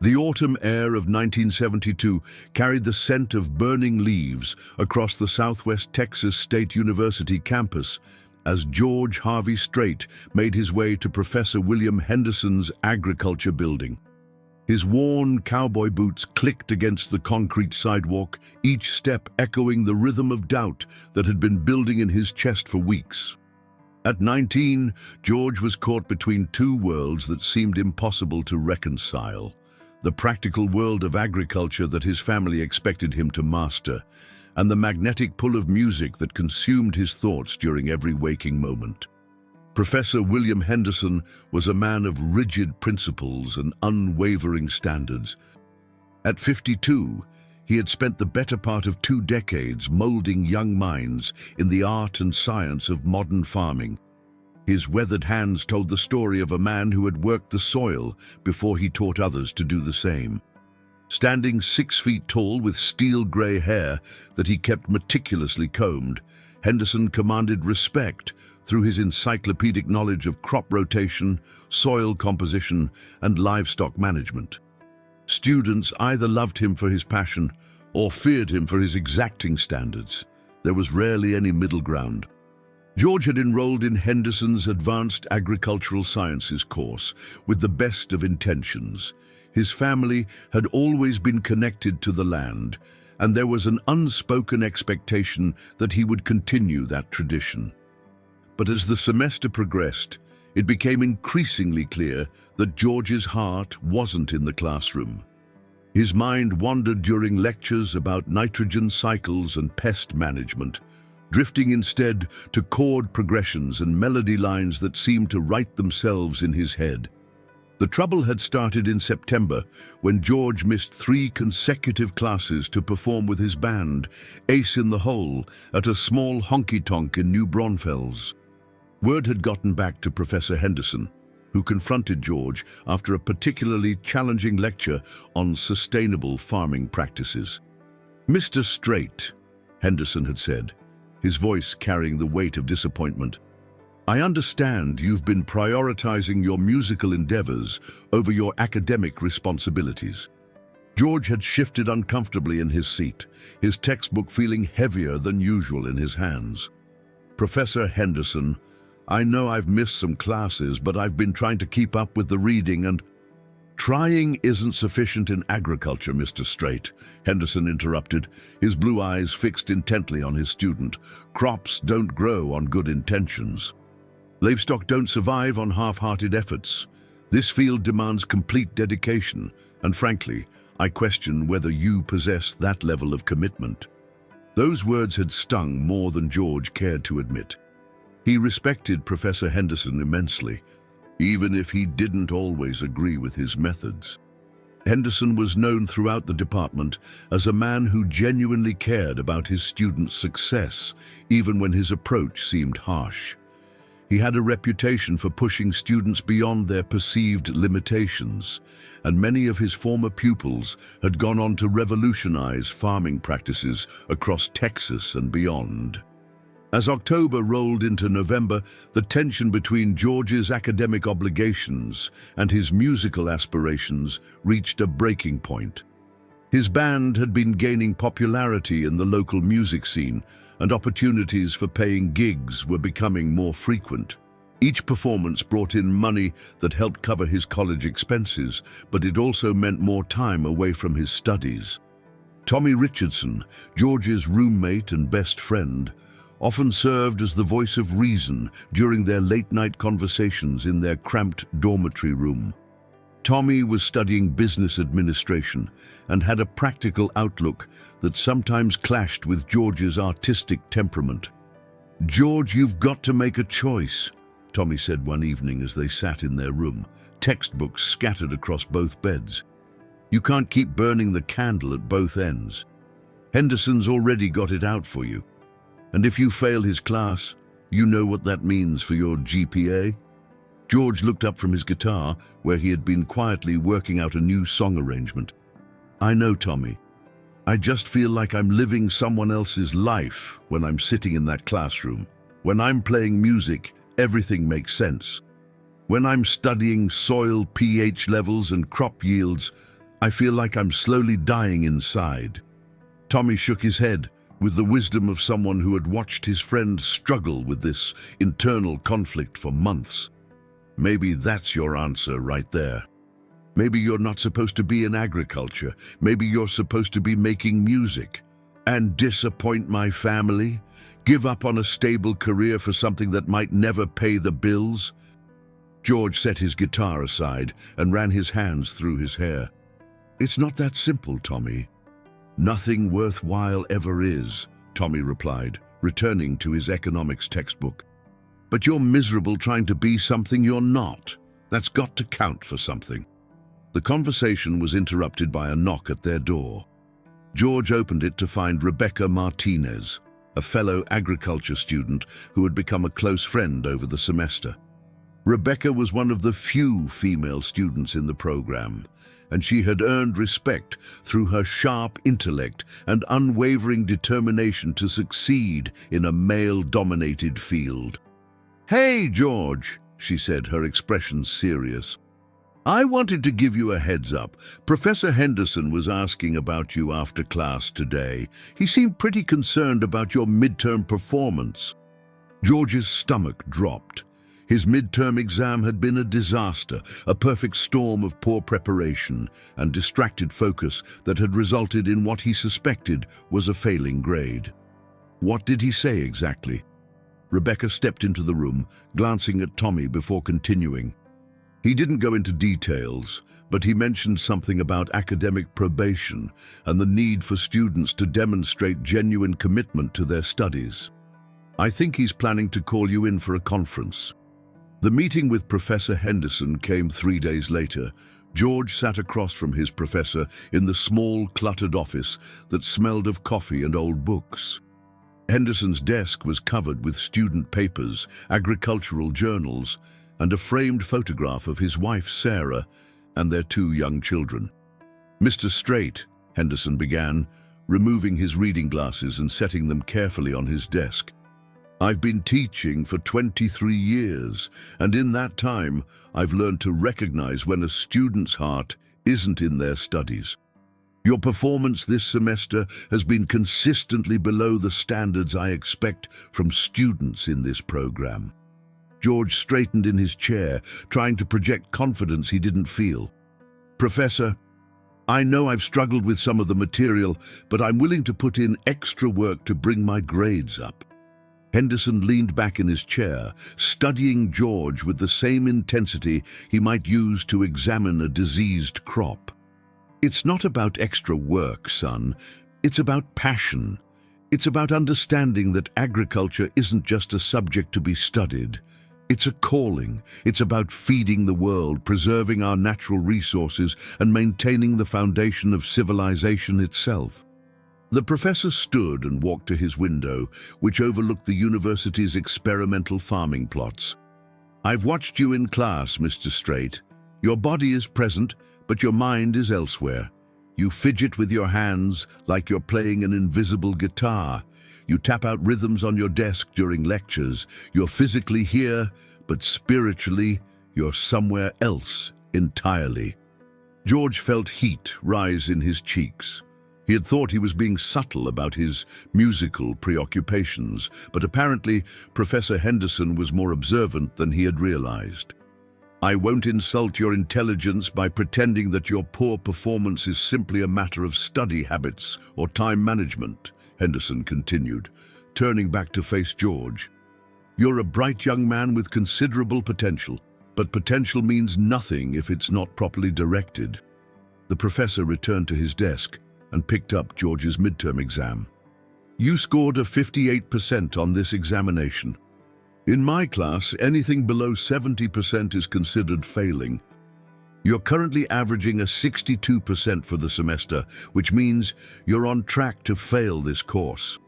The autumn air of 1972 carried the scent of burning leaves across the Southwest Texas State University campus as George Harvey Strait made his way to Professor William Henderson's agriculture building. His worn cowboy boots clicked against the concrete sidewalk, each step echoing the rhythm of doubt that had been building in his chest for weeks. At 19, George was caught between two worlds that seemed impossible to reconcile. The practical world of agriculture that his family expected him to master, and the magnetic pull of music that consumed his thoughts during every waking moment. Professor William Henderson was a man of rigid principles and unwavering standards. At 52, he had spent the better part of 2 decades molding young minds in the art and science of modern farming. His weathered hands told the story of a man who had worked the soil before he taught others to do the same. Standing 6 feet tall with steel-gray hair that he kept meticulously combed, Henderson commanded respect through his encyclopedic knowledge of crop rotation, soil composition, and livestock management. Students either loved him for his passion or feared him for his exacting standards. There was rarely any middle ground. George had enrolled in Henderson's Advanced Agricultural Sciences course with the best of intentions. His family had always been connected to the land, and there was an unspoken expectation that he would continue that tradition. But as the semester progressed, it became increasingly clear that George's heart wasn't in the classroom. His mind wandered during lectures about nitrogen cycles and pest management, drifting instead to chord progressions and melody lines that seemed to write themselves in his head. The trouble had started in September when George missed 3 consecutive classes to perform with his band, Ace in the Hole, at a small honky-tonk in New Braunfels. Word had gotten back to Professor Henderson, who confronted George after a particularly challenging lecture on sustainable farming practices. "Mr. Strait," Henderson had said, his voice carrying the weight of disappointment, "I understand you've been prioritizing your musical endeavors over your academic responsibilities." George had shifted uncomfortably in his seat, his textbook feeling heavier than usual in his hands. "Professor Henderson, I know I've missed some classes, but I've been trying to keep up with the reading and—" "Trying isn't sufficient in agriculture, Mr. Strait," Henderson interrupted, his blue eyes fixed intently on his student. "Crops don't grow on good intentions. Livestock don't survive on half-hearted efforts. This field demands complete dedication, and frankly, I question whether you possess that level of commitment." Those words had stung more than George cared to admit. He respected Professor Henderson immensely, even if he didn't always agree with his methods. Henderson was known throughout the department as a man who genuinely cared about his students' success, even when his approach seemed harsh. He had a reputation for pushing students beyond their perceived limitations, and many of his former pupils had gone on to revolutionize farming practices across Texas and beyond. As October rolled into November, the tension between George's academic obligations and his musical aspirations reached a breaking point. His band had been gaining popularity in the local music scene, and opportunities for paying gigs were becoming more frequent. Each performance brought in money that helped cover his college expenses, but it also meant more time away from his studies. Tommy Richardson, George's roommate and best friend, often served as the voice of reason during their late-night conversations in their cramped dormitory room. Tommy was studying business administration and had a practical outlook that sometimes clashed with George's artistic temperament. "George, you've got to make a choice," Tommy said one evening as they sat in their room, textbooks scattered across both beds. "You can't keep burning the candle at both ends. Henderson's already got it out for you. And if you fail his class, you know what that means for your GPA." George looked up from his guitar, where he had been quietly working out a new song arrangement. "I know, Tommy. I just feel like I'm living someone else's life when I'm sitting in that classroom. When I'm playing music, everything makes sense. When I'm studying soil pH levels and crop yields, I feel like I'm slowly dying inside." Tommy shook his head with the wisdom of someone who had watched his friend struggle with this internal conflict for months. "Maybe that's your answer right there. Maybe you're not supposed to be in agriculture. Maybe you're supposed to be making music. And disappoint my family? Give up on a stable career for something that might never pay the bills?" George set his guitar aside and ran his hands through his hair. "It's not that simple, Tommy." "Nothing worthwhile ever is," Tommy replied, returning to his economics textbook. "But you're miserable trying to be something you're not. That's got to count for something." The conversation was interrupted by a knock at their door. George opened it to find Rebecca Martinez, a fellow agriculture student who had become a close friend over the semester. Rebecca was one of the few female students in the program, and she had earned respect through her sharp intellect and unwavering determination to succeed in a male-dominated field. "Hey, George," she said, her expression serious. "I wanted to give you a heads up. Professor Henderson was asking about you after class today. He seemed pretty concerned about your midterm performance." George's stomach dropped. His midterm exam had been a disaster, a perfect storm of poor preparation and distracted focus that had resulted in what he suspected was a failing grade. "What did he say exactly?" Rebecca stepped into the room, glancing at Tommy before continuing. "He didn't go into details, but he mentioned something about academic probation and the need for students to demonstrate genuine commitment to their studies. I think he's planning to call you in for a conference." The meeting with Professor Henderson came 3 days later. George sat across from his professor in the small, cluttered office that smelled of coffee and old books. Henderson's desk was covered with student papers, agricultural journals, and a framed photograph of his wife, Sarah, and their 2 young children. "Mr. Strait," Henderson began, removing his reading glasses and setting them carefully on his desk. "I've been teaching for 23 years, and in that time, I've learned to recognize when a student's heart isn't in their studies. Your performance this semester has been consistently below the standards I expect from students in this program." George straightened in his chair, trying to project confidence he didn't feel. "Professor, I know I've struggled with some of the material, but I'm willing to put in extra work to bring my grades up." Henderson leaned back in his chair, studying George with the same intensity he might use to examine a diseased crop. "It's not about extra work, son. It's about passion. It's about understanding that agriculture isn't just a subject to be studied. It's a calling. It's about feeding the world, preserving our natural resources, and maintaining the foundation of civilization itself." The professor stood and walked to his window, which overlooked the university's experimental farming plots. "I've watched you in class, Mr. Strait. Your body is present, but your mind is elsewhere. You fidget with your hands like you're playing an invisible guitar. You tap out rhythms on your desk during lectures. You're physically here, but spiritually, you're somewhere else entirely." George felt heat rise in his cheeks. He had thought he was being subtle about his musical preoccupations, but apparently Professor Henderson was more observant than he had realized. "I won't insult your intelligence by pretending that your poor performance is simply a matter of study habits or time management," Henderson continued, turning back to face George. "You're a bright young man with considerable potential, but potential means nothing if it's not properly directed." The professor returned to his desk and picked up George's midterm exam. "You scored a 58% on this examination. In my class, anything below 70% is considered failing. You're currently averaging a 62% for the semester, which means you're on track to fail this course."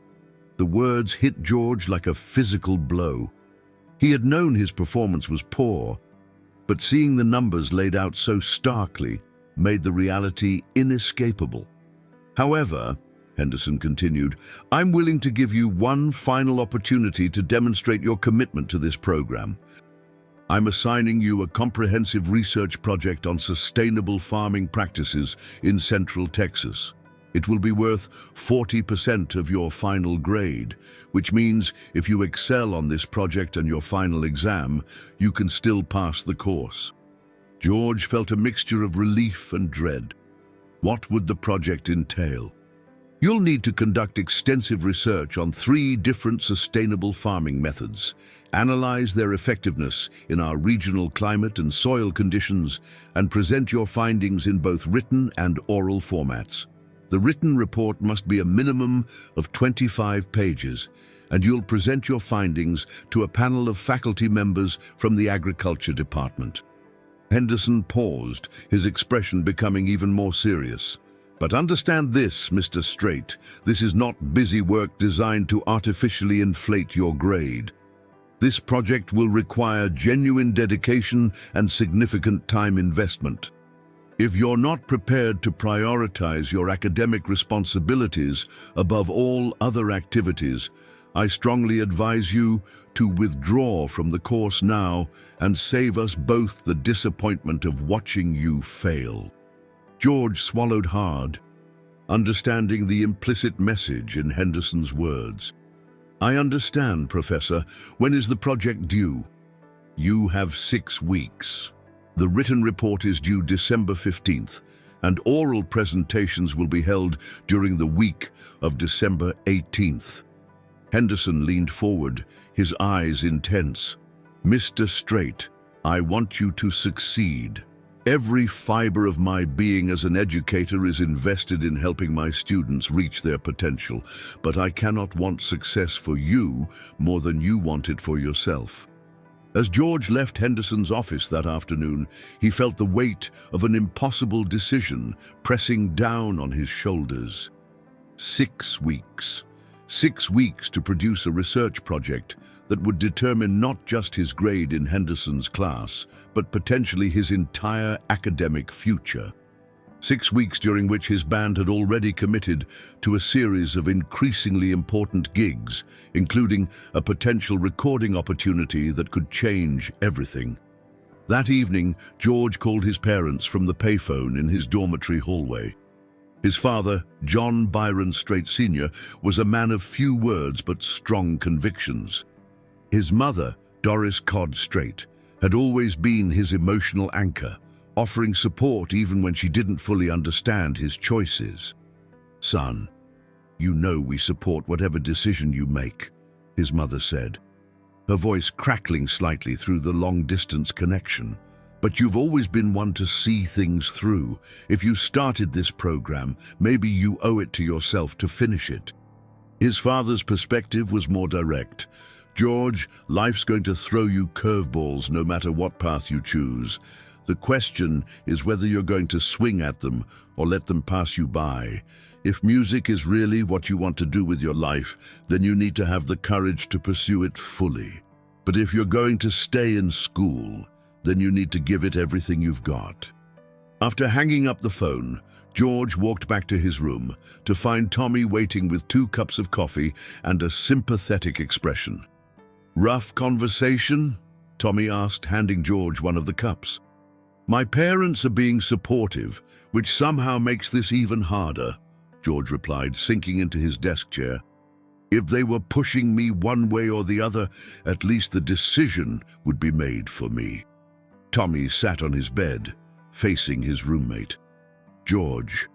The words hit George like a physical blow. He had known his performance was poor, but seeing the numbers laid out so starkly made the reality inescapable. "However," Henderson continued, "I'm willing to give you one final opportunity to demonstrate your commitment to this program. I'm assigning you a comprehensive research project on sustainable farming practices in Central Texas. It will be worth 40% of your final grade, which means if you excel on this project and your final exam, you can still pass the course. George felt a mixture of relief and dread. What would the project entail? You'll need to conduct extensive research on 3 different sustainable farming methods, analyze their effectiveness in our regional climate and soil conditions, and present your findings in both written and oral formats. The written report must be a minimum of 25 pages, and you'll present your findings to a panel of faculty members from the Agriculture Department. Henderson paused, his expression becoming even more serious. But understand this, Mr. Strait, this is not busy work designed to artificially inflate your grade. This project will require genuine dedication and significant time investment. If you're not prepared to prioritize your academic responsibilities above all other activities, I strongly advise you to withdraw from the course now and save us both the disappointment of watching you fail. George swallowed hard, understanding the implicit message in Henderson's words. I understand, Professor. When is the project due? You have 6 weeks. The written report is due December 15th, and oral presentations will be held during the week of December 18th. Henderson leaned forward, his eyes intense. Mr. Strait, I want you to succeed. Every fiber of my being as an educator is invested in helping my students reach their potential, but I cannot want success for you more than you want it for yourself. As George left Henderson's office that afternoon, he felt the weight of an impossible decision pressing down on his shoulders. 6 weeks. 6 weeks to produce a research project that would determine not just his grade in Henderson's class, but potentially his entire academic future. 6 weeks during which his band had already committed to a series of increasingly important gigs, including a potential recording opportunity that could change everything. That evening, George called his parents from the payphone in his dormitory hallway. His father, John Byron Strait Sr., was a man of few words but strong convictions. His mother, Doris Codd Strait, had always been his emotional anchor, offering support even when she didn't fully understand his choices. Son, you know we support whatever decision you make, his mother said, her voice crackling slightly through the long-distance connection. But you've always been one to see things through. If you started this program, maybe you owe it to yourself to finish it. His father's perspective was more direct. George, life's going to throw you curveballs no matter what path you choose. The question is whether you're going to swing at them or let them pass you by. If music is really what you want to do with your life, then you need to have the courage to pursue it fully. But if you're going to stay in school, then you need to give it everything you've got. After hanging up the phone, George walked back to his room to find Tommy waiting with 2 cups of coffee and a sympathetic expression. Rough conversation? Tommy asked, handing George one of the cups. My parents are being supportive, which somehow makes this even harder, George replied, sinking into his desk chair. If they were pushing me one way or the other, at least the decision would be made for me. Tommy sat on his bed, facing his roommate. George,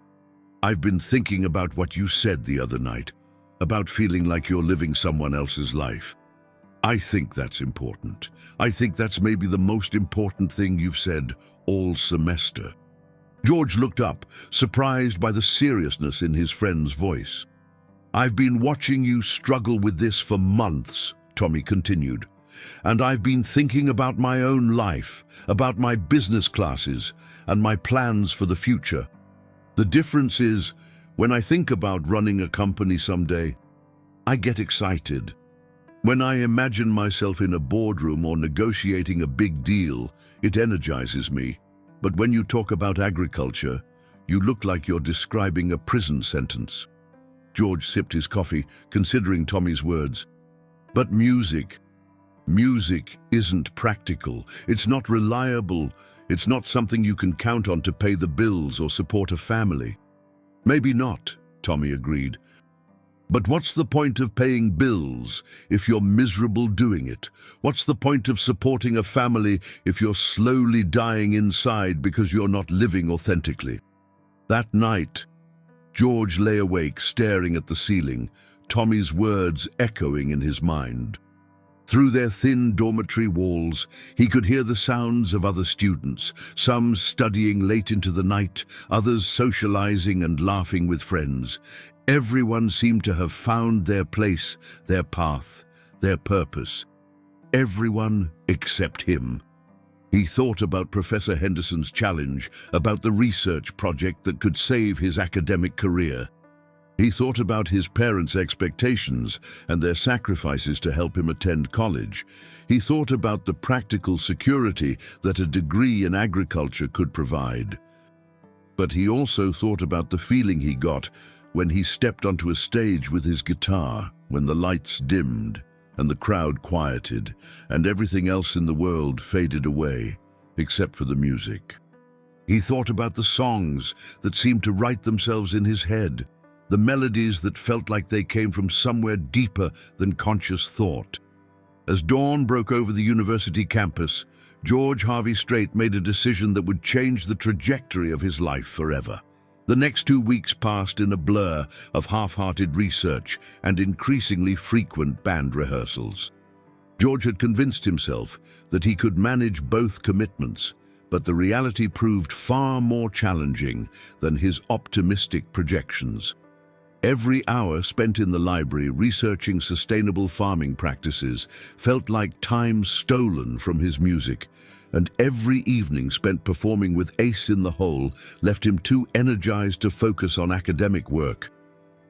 I've been thinking about what you said the other night, about feeling like you're living someone else's life. I think that's important. I think that's maybe the most important thing you've said all semester. George looked up, surprised by the seriousness in his friend's voice. I've been watching you struggle with this for months, Tommy continued, and I've been thinking about my own life, about my business classes, and my plans for the future. The difference is, when I think about running a company someday, I get excited. When I imagine myself in a boardroom or negotiating a big deal, it energizes me. But when you talk about agriculture, you look like you're describing a prison sentence. George sipped his coffee, considering Tommy's words. But music, Music isn't practical, it's not reliable, it's not something you can count on to pay the bills or support a family. Maybe not, Tommy agreed. But what's the point of paying bills if you're miserable doing it? What's the point of supporting a family if you're slowly dying inside because you're not living authentically? That night, George lay awake staring at the ceiling, Tommy's words echoing in his mind. Through their thin dormitory walls, he could hear the sounds of other students, some studying late into the night, others socializing and laughing with friends. Everyone seemed to have found their place, their path, their purpose. Everyone except him. He thought about Professor Henderson's challenge, about the research project that could save his academic career. He thought about his parents' expectations and their sacrifices to help him attend college. He thought about the practical security that a degree in agriculture could provide. But he also thought about the feeling he got when he stepped onto a stage with his guitar, when the lights dimmed and the crowd quieted and everything else in the world faded away, except for the music. He thought about the songs that seemed to write themselves in his head, the melodies that felt like they came from somewhere deeper than conscious thought. As dawn broke over the university campus, George Harvey Strait made a decision that would change the trajectory of his life forever. The next 2 weeks passed in a blur of half-hearted research and increasingly frequent band rehearsals. George had convinced himself that he could manage both commitments, but the reality proved far more challenging than his optimistic projections. Every hour spent in the library researching sustainable farming practices felt like time stolen from his music, and every evening spent performing with Ace in the Hole left him too energized to focus on academic work.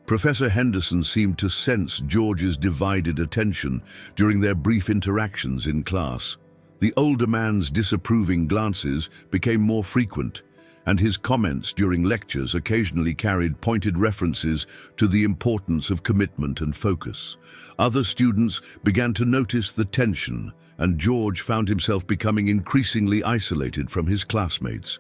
Professor Henderson seemed to sense George's divided attention during their brief interactions in class. The older man's disapproving glances became more frequent, and his comments during lectures occasionally carried pointed references to the importance of commitment and focus. Other students began to notice the tension, and George found himself becoming increasingly isolated from his classmates.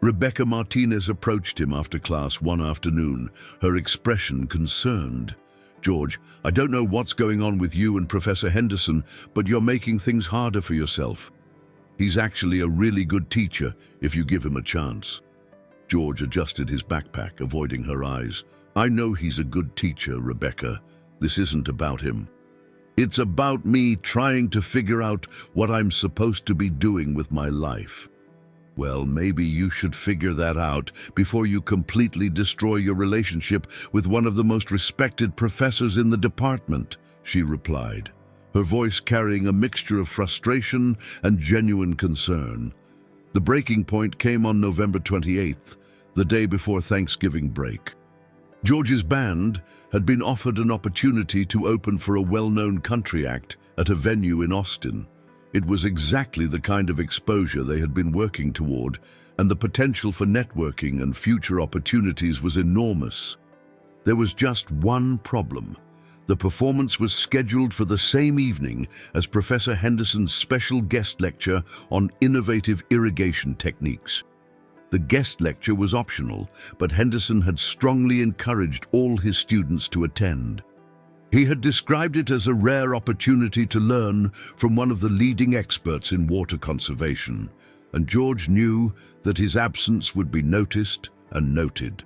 Rebecca Martinez approached him after class one afternoon, her expression concerned. "George, I don't know what's going on with you and Professor Henderson, but you're making things harder for yourself. He's actually a really good teacher if you give him a chance." George adjusted his backpack, avoiding her eyes. "I know he's a good teacher, Rebecca. This isn't about him. It's about me trying to figure out what I'm supposed to be doing with my life." "Well, maybe you should figure that out before you completely destroy your relationship with one of the most respected professors in the department," she replied, her voice carrying a mixture of frustration and genuine concern. The breaking point came on November 28th, the day before Thanksgiving break. George's band had been offered an opportunity to open for a well-known country act at a venue in Austin. It was exactly the kind of exposure they had been working toward, and the potential for networking and future opportunities was enormous. There was just one problem. The performance was scheduled for the same evening as Professor Henderson's special guest lecture on innovative irrigation techniques. The guest lecture was optional, but Henderson had strongly encouraged all his students to attend. He had described it as a rare opportunity to learn from one of the leading experts in water conservation, and George knew that his absence would be noticed and noted.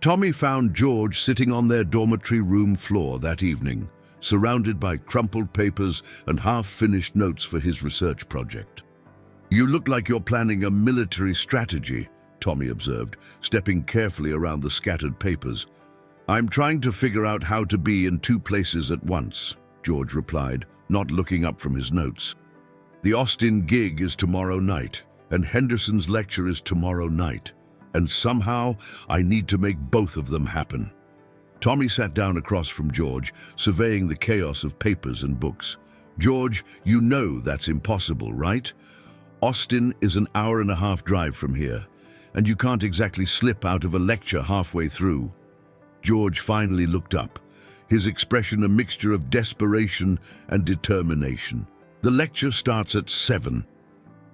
Tommy found George sitting on their dormitory room floor that evening, surrounded by crumpled papers and half-finished notes for his research project. "You look like you're planning a military strategy," Tommy observed, stepping carefully around the scattered papers. "I'm trying to figure out how to be in 2 places at once," George replied, not looking up from his notes. "The Austin gig is tomorrow night, and Henderson's lecture is tomorrow night, and somehow I need to make both of them happen." Tommy sat down across from George, surveying the chaos of papers and books. "George, you know that's impossible, right? Austin is an hour-and-a-half drive from here, and you can't exactly slip out of a lecture halfway through." George finally looked up, his expression a mixture of desperation and determination. The lecture starts at 7.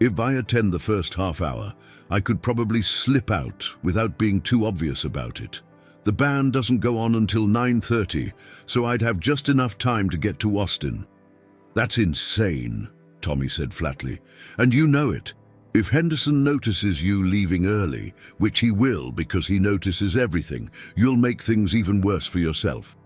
If I attend the first half hour, I could probably slip out without being too obvious about it. The band doesn't go on until 9:30, so I'd have just enough time to get to Austin. That's insane, Tommy said flatly. And you know it. If Henderson notices you leaving early, which he will because he notices everything, you'll make things even worse for yourself.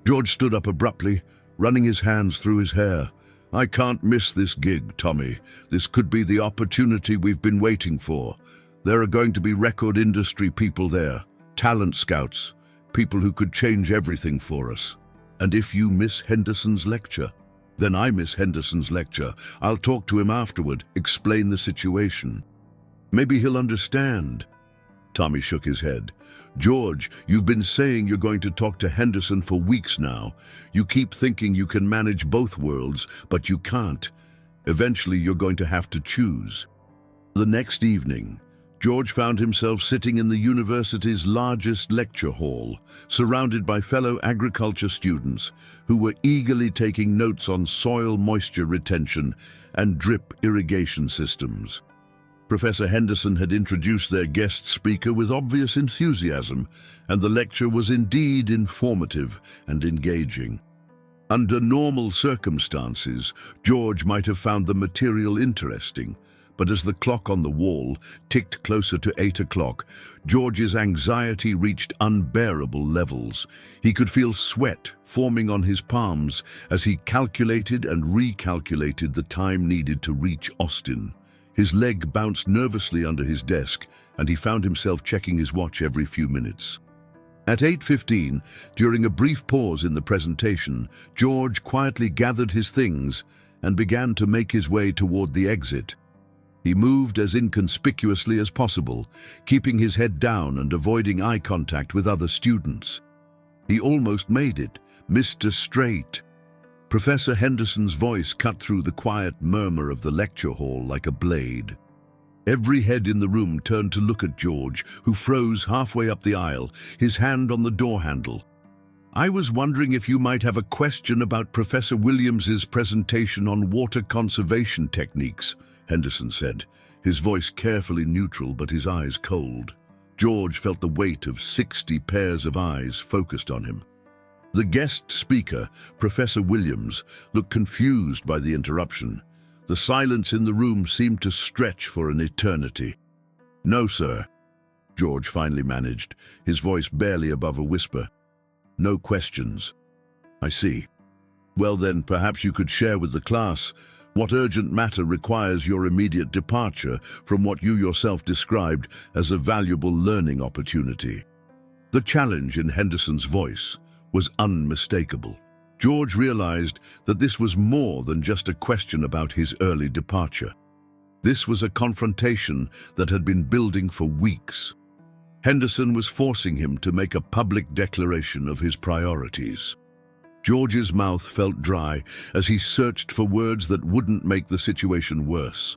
George stood up abruptly, running his hands through his hair. I can't miss this gig, Tommy. This could be the opportunity we've been waiting for. There are going to be record industry people there, talent scouts, people who could change everything for us. And if you miss Henderson's lecture, then I miss Henderson's lecture. I'll talk to him afterward, explain the situation. Maybe he'll understand. Tommy shook his head. George, you've been saying you're going to talk to Henderson for weeks now. You keep thinking you can manage both worlds, but you can't. Eventually, you're going to have to choose. The next evening, George found himself sitting in the university's largest lecture hall, surrounded by fellow agriculture students who were eagerly taking notes on soil moisture retention and drip irrigation systems. Professor Henderson had introduced their guest speaker with obvious enthusiasm, and the lecture was indeed informative and engaging. Under normal circumstances, George might have found the material interesting, but as the clock on the wall ticked closer to 8 o'clock, George's anxiety reached unbearable levels. He could feel sweat forming on his palms as he calculated and recalculated the time needed to reach Austin. His leg bounced nervously under his desk, and he found himself checking his watch every few minutes. At 8:15, during a brief pause in the presentation, George quietly gathered his things and began to make his way toward the exit. He moved as inconspicuously as possible, keeping his head down and avoiding eye contact with other students. He almost made it. Mr. Strait. Professor Henderson's voice cut through the quiet murmur of the lecture hall like a blade. Every head in the room turned to look at George, who froze halfway up the aisle, his hand on the door handle. I was wondering if you might have a question about Professor Williams's presentation on water conservation techniques, Henderson said, his voice carefully neutral but his eyes cold. George felt the weight of 60 pairs of eyes focused on him. The guest speaker, Professor Williams, looked confused by the interruption. The silence in the room seemed to stretch for an eternity. No, sir, George finally managed, his voice barely above a whisper. No questions. I see. Well then, perhaps you could share with the class what urgent matter requires your immediate departure from what you yourself described as a valuable learning opportunity. The challenge in Henderson's voice was unmistakable. George realized that this was more than just a question about his early departure. This was a confrontation that had been building for weeks. Henderson was forcing him to make a public declaration of his priorities. George's mouth felt dry as he searched for words that wouldn't make the situation worse.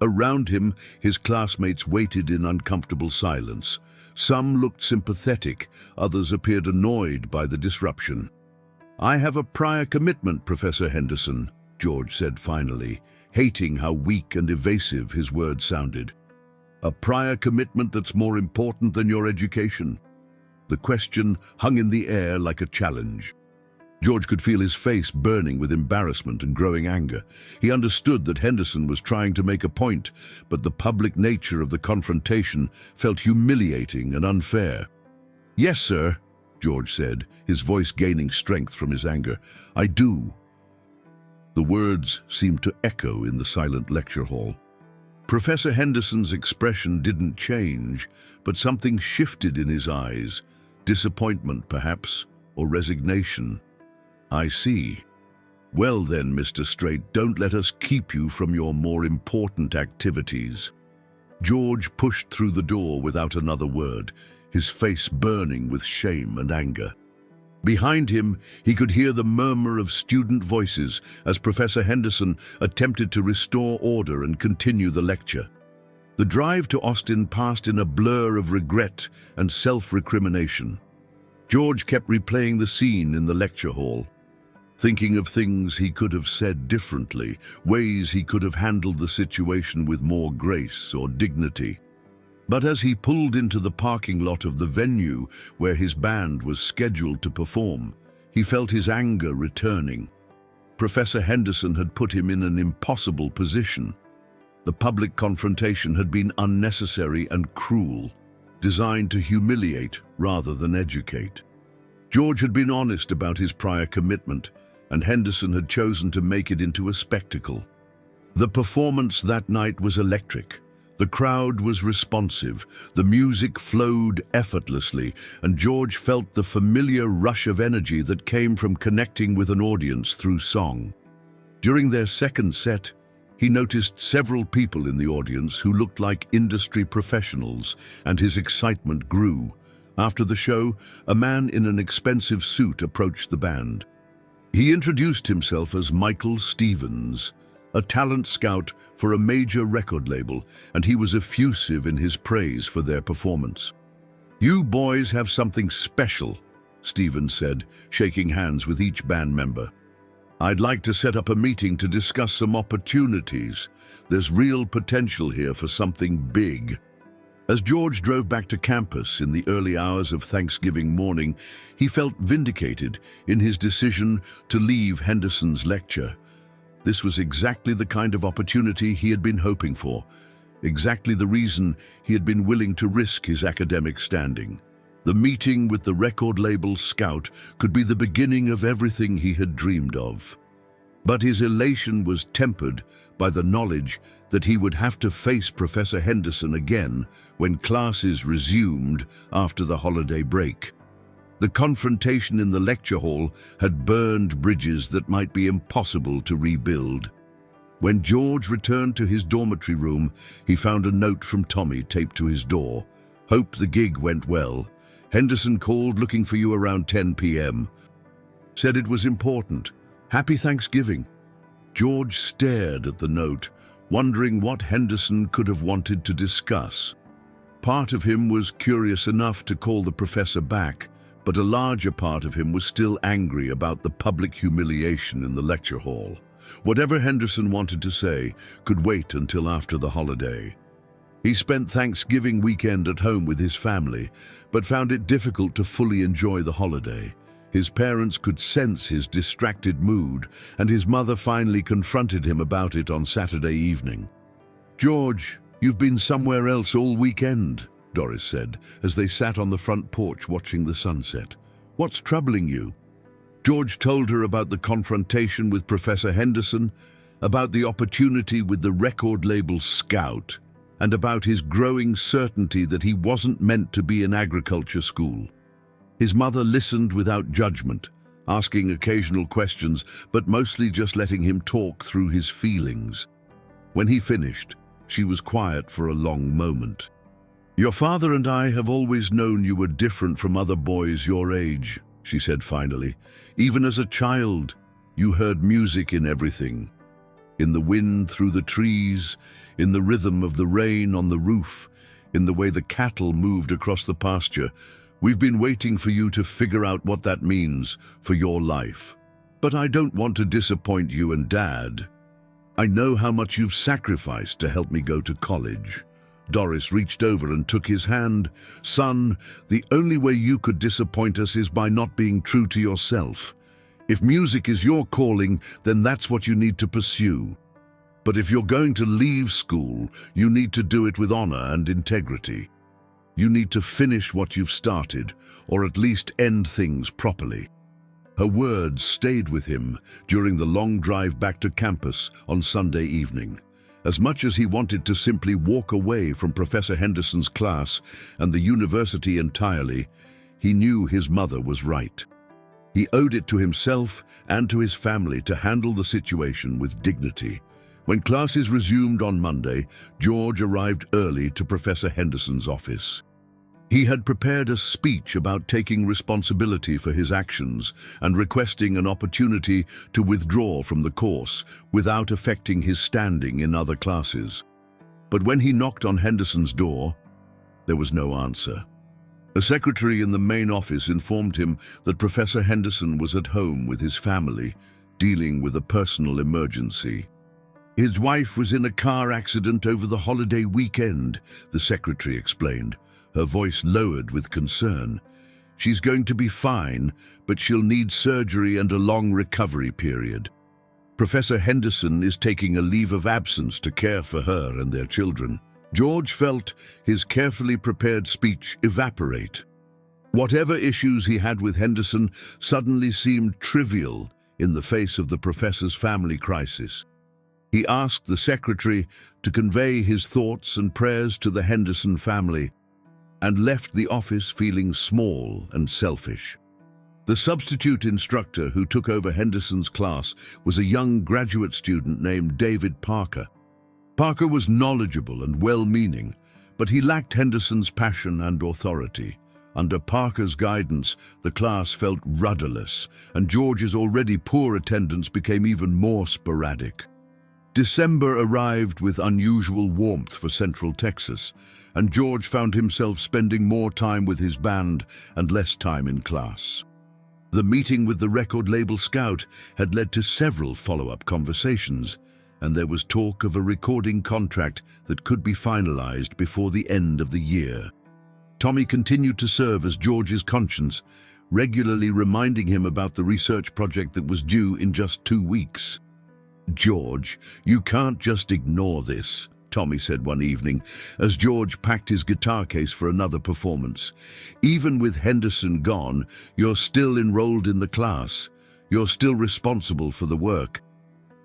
Around him, his classmates waited in uncomfortable silence. Some looked sympathetic, others appeared annoyed by the disruption. I have a prior commitment, Professor Henderson, George said finally, hating how weak and evasive his words sounded. A prior commitment that's more important than your education? The question hung in the air like a challenge. George could feel his face burning with embarrassment and growing anger. He understood that Henderson was trying to make a point, but the public nature of the confrontation felt humiliating and unfair. Yes, sir, George said, his voice gaining strength from his anger. I do. The words seemed to echo in the silent lecture hall. Professor Henderson's expression didn't change, but something shifted in his eyes. Disappointment, perhaps, or resignation. I see. Well then, Mr. Strait, don't let us keep you from your more important activities. George pushed through the door without another word, his face burning with shame and anger. Behind him, he could hear the murmur of student voices as Professor Henderson attempted to restore order and continue the lecture. The drive to Austin passed in a blur of regret and self-recrimination. George kept replaying the scene in the lecture hall, thinking of things he could have said differently, ways he could have handled the situation with more grace or dignity. But as he pulled into the parking lot of the venue where his band was scheduled to perform, he felt his anger returning. Professor Henderson had put him in an impossible position. The public confrontation had been unnecessary and cruel, designed to humiliate rather than educate. George had been honest about his prior commitment, and Henderson had chosen to make it into a spectacle. The performance that night was electric. The crowd was responsive, the music flowed effortlessly, and George felt the familiar rush of energy that came from connecting with an audience through song. During their second set, he noticed several people in the audience who looked like industry professionals, and his excitement grew. After the show, a man in an expensive suit approached the band. He introduced himself as Michael Stevens, a talent scout for a major record label, and he was effusive in his praise for their performance. "You boys have something special," Stevens said, shaking hands with each band member. "I'd like to set up a meeting to discuss some opportunities. There's real potential here for something big." As George drove back to campus in the early hours of Thanksgiving morning, he felt vindicated in his decision to leave Henderson's lecture. This was exactly the kind of opportunity he had been hoping for, exactly the reason he had been willing to risk his academic standing. The meeting with the record label scout could be the beginning of everything he had dreamed of. But his elation was tempered by the knowledge that he would have to face Professor Henderson again when classes resumed after the holiday break. The confrontation in the lecture hall had burned bridges that might be impossible to rebuild. When George returned to his dormitory room, he found a note from Tommy taped to his door. "Hope the gig went well. Henderson called looking for you around 10 p.m. Said it was important. Happy Thanksgiving." George stared at the note, wondering what Henderson could have wanted to discuss. Part of him was curious enough to call the professor back, but a larger part of him was still angry about the public humiliation in the lecture hall. Whatever Henderson wanted to say could wait until after the holiday. He spent Thanksgiving weekend at home with his family, but found it difficult to fully enjoy the holiday. His parents could sense his distracted mood, and his mother finally confronted him about it on Saturday evening. "George, you've been somewhere else all weekend," Doris said, as they sat on the front porch watching the sunset. "What's troubling you?" George told her about the confrontation with Professor Henderson, about the opportunity with the record label Scout, and about his growing certainty that he wasn't meant to be in agriculture school. His mother listened without judgment, asking occasional questions, but mostly just letting him talk through his feelings. When he finished, she was quiet for a long moment. "Your father and I have always known you were different from other boys your age," she said finally. "Even as a child, you heard music in everything. In the wind through the trees, in the rhythm of the rain on the roof, in the way the cattle moved across the pasture. We've been waiting for you to figure out what that means for your life. But I don't want to disappoint you and Dad. I know how much you've sacrificed to help me go to college." Doris reached over and took his hand. "Son, the only way you could disappoint us is by not being true to yourself. If music is your calling, then that's what you need to pursue. But if you're going to leave school, you need to do it with honor and integrity. You need to finish what you've started, or at least end things properly." Her words stayed with him during the long drive back to campus on Sunday evening. As much as he wanted to simply walk away from Professor Henderson's class and the university entirely, he knew his mother was right. He owed it to himself and to his family to handle the situation with dignity. When classes resumed on Monday, George arrived early to Professor Henderson's office. He had prepared a speech about taking responsibility for his actions and requesting an opportunity to withdraw from the course without affecting his standing in other classes. But when he knocked on Henderson's door, there was no answer. A secretary in the main office informed him that Professor Henderson was at home with his family, dealing with a personal emergency. His wife was in a car accident over the holiday weekend, the secretary explained, her voice lowered with concern. She's going to be fine, but she'll need surgery and a long recovery period. Professor Henderson is taking a leave of absence to care for her and their children. George felt his carefully prepared speech evaporate. Whatever issues he had with Henderson suddenly seemed trivial in the face of the professor's family crisis. He asked the secretary to convey his thoughts and prayers to the Henderson family and left the office feeling small and selfish. The substitute instructor who took over Henderson's class was a young graduate student named David Parker. Parker was knowledgeable and well-meaning, but he lacked Henderson's passion and authority. Under Parker's guidance, the class felt rudderless, and George's already poor attendance became even more sporadic. December arrived with unusual warmth for Central Texas, and George found himself spending more time with his band and less time in class. The meeting with the record label Scout had led to several follow-up conversations, and there was talk of a recording contract that could be finalized before the end of the year. Tommy continued to serve as George's conscience, regularly reminding him about the research project that was due in just 2 weeks. "George, you can't just ignore this," Tommy said one evening, as George packed his guitar case for another performance. "Even with Henderson gone, you're still enrolled in the class. You're still responsible for the work."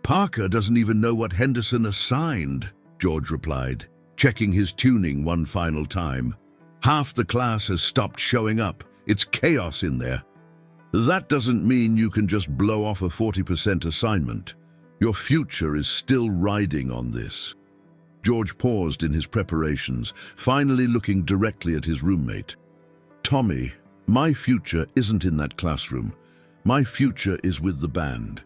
"Parker doesn't even know what Henderson assigned," George replied, checking his tuning one final time. "Half the class has stopped showing up. It's chaos in there." "That doesn't mean you can just blow off a 40% assignment. Your future is still riding on this." George paused in his preparations, finally looking directly at his roommate. "Tommy, my future isn't in that classroom. My future is with the band.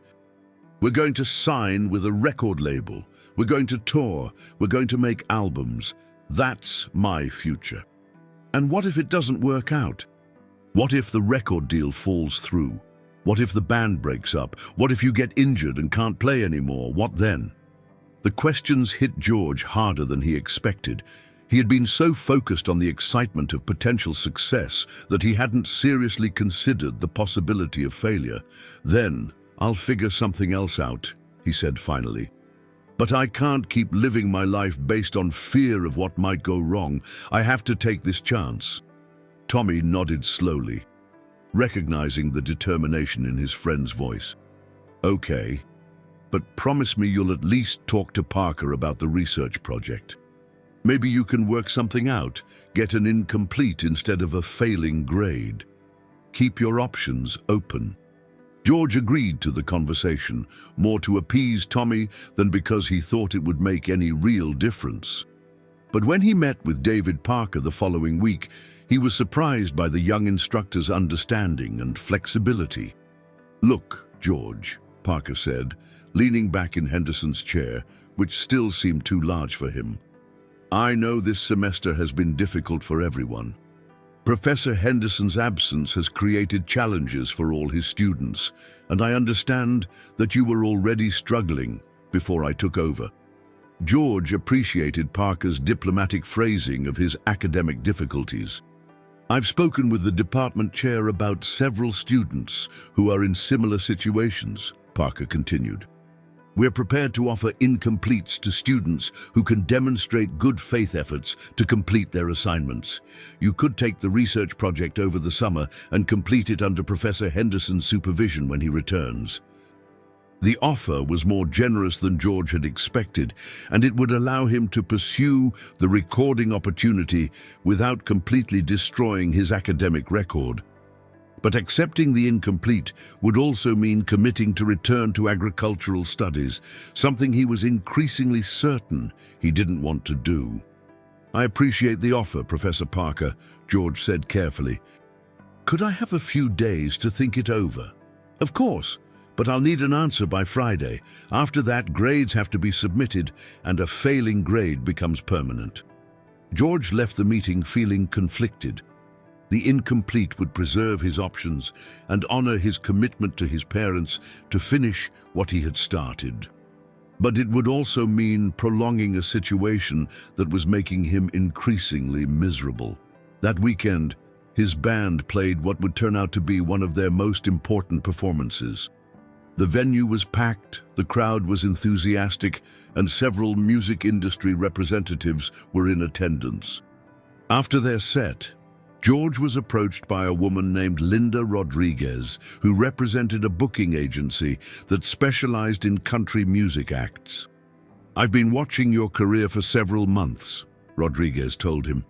We're going to sign with a record label. We're going to tour. We're going to make albums. That's my future." "And what if it doesn't work out? What if the record deal falls through? What if the band breaks up? What if you get injured and can't play anymore? What then?" The questions hit George harder than he expected. He had been so focused on the excitement of potential success that he hadn't seriously considered the possibility of failure. "Then, I'll figure something else out," he said finally. "But I can't keep living my life based on fear of what might go wrong. I have to take this chance." Tommy nodded slowly, recognizing the determination in his friend's voice. "Okay, but promise me you'll at least talk to Parker about the research project. Maybe you can work something out, get an incomplete instead of a failing grade. Keep your options open." George agreed to the conversation, more to appease Tommy than because he thought it would make any real difference. But when he met with David Parker the following week, he was surprised by the young instructor's understanding and flexibility. "Look, George," Parker said, leaning back in Henderson's chair, which still seemed too large for him. "I know this semester has been difficult for everyone. Professor Henderson's absence has created challenges for all his students, and I understand that you were already struggling before I took over." George appreciated Parker's diplomatic phrasing of his academic difficulties. "I've spoken with the department chair about several students who are in similar situations," Parker continued. "We're prepared to offer incompletes to students who can demonstrate good faith efforts to complete their assignments. You could take the research project over the summer and complete it under Professor Henderson's supervision when he returns." The offer was more generous than George had expected, and it would allow him to pursue the recording opportunity without completely destroying his academic record. But accepting the incomplete would also mean committing to return to agricultural studies, something he was increasingly certain he didn't want to do. "I appreciate the offer, Professor Parker," George said carefully. "Could I have a few days to think it over?" "Of course, but I'll need an answer by Friday. After that, grades have to be submitted, and a failing grade becomes permanent." George left the meeting feeling conflicted. The incomplete would preserve his options and honor his commitment to his parents to finish what he had started. But it would also mean prolonging a situation that was making him increasingly miserable. That weekend, his band played what would turn out to be one of their most important performances. The venue was packed, the crowd was enthusiastic, and several music industry representatives were in attendance. After their set, George was approached by a woman named Linda Rodriguez, who represented a booking agency that specialized in country music acts. "I've been watching your career for several months," Rodriguez told him.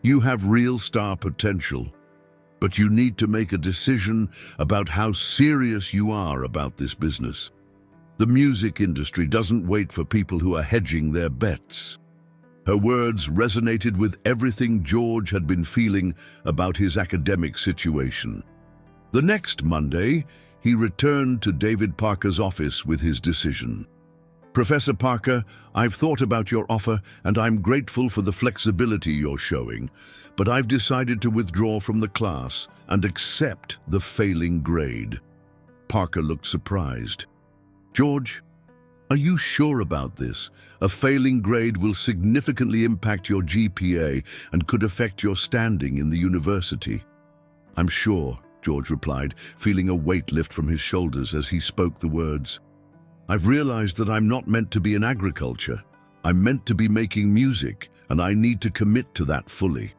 "You have real star potential, but you need to make a decision about how serious you are about this business. The music industry doesn't wait for people who are hedging their bets." Her words resonated with everything George had been feeling about his academic situation. The next Monday, he returned to David Parker's office with his decision. "Professor Parker, I've thought about your offer and I'm grateful for the flexibility you're showing, but I've decided to withdraw from the class and accept the failing grade." Parker looked surprised. "George, are you sure about this? A failing grade will significantly impact your GPA and could affect your standing in the university." "I'm sure," George replied, feeling a weight lift from his shoulders as he spoke the words. "I've realized that I'm not meant to be in agriculture. I'm meant to be making music, and I need to commit to that fully."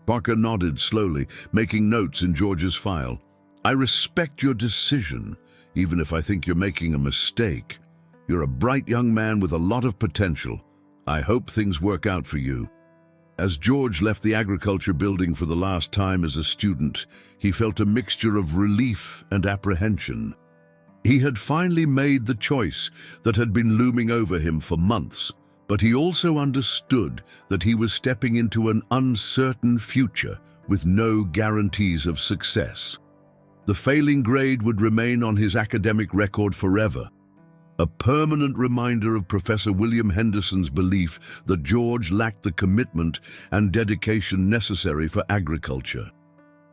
Parker nodded slowly, making notes in George's file. "I respect your decision, even if I think you're making a mistake. You're a bright young man with a lot of potential. I hope things work out for you." As George left the agriculture building for the last time as a student, he felt a mixture of relief and apprehension. He had finally made the choice that had been looming over him for months, but he also understood that he was stepping into an uncertain future with no guarantees of success. The failing grade would remain on his academic record forever, a permanent reminder of Professor William Henderson's belief that George lacked the commitment and dedication necessary for agriculture.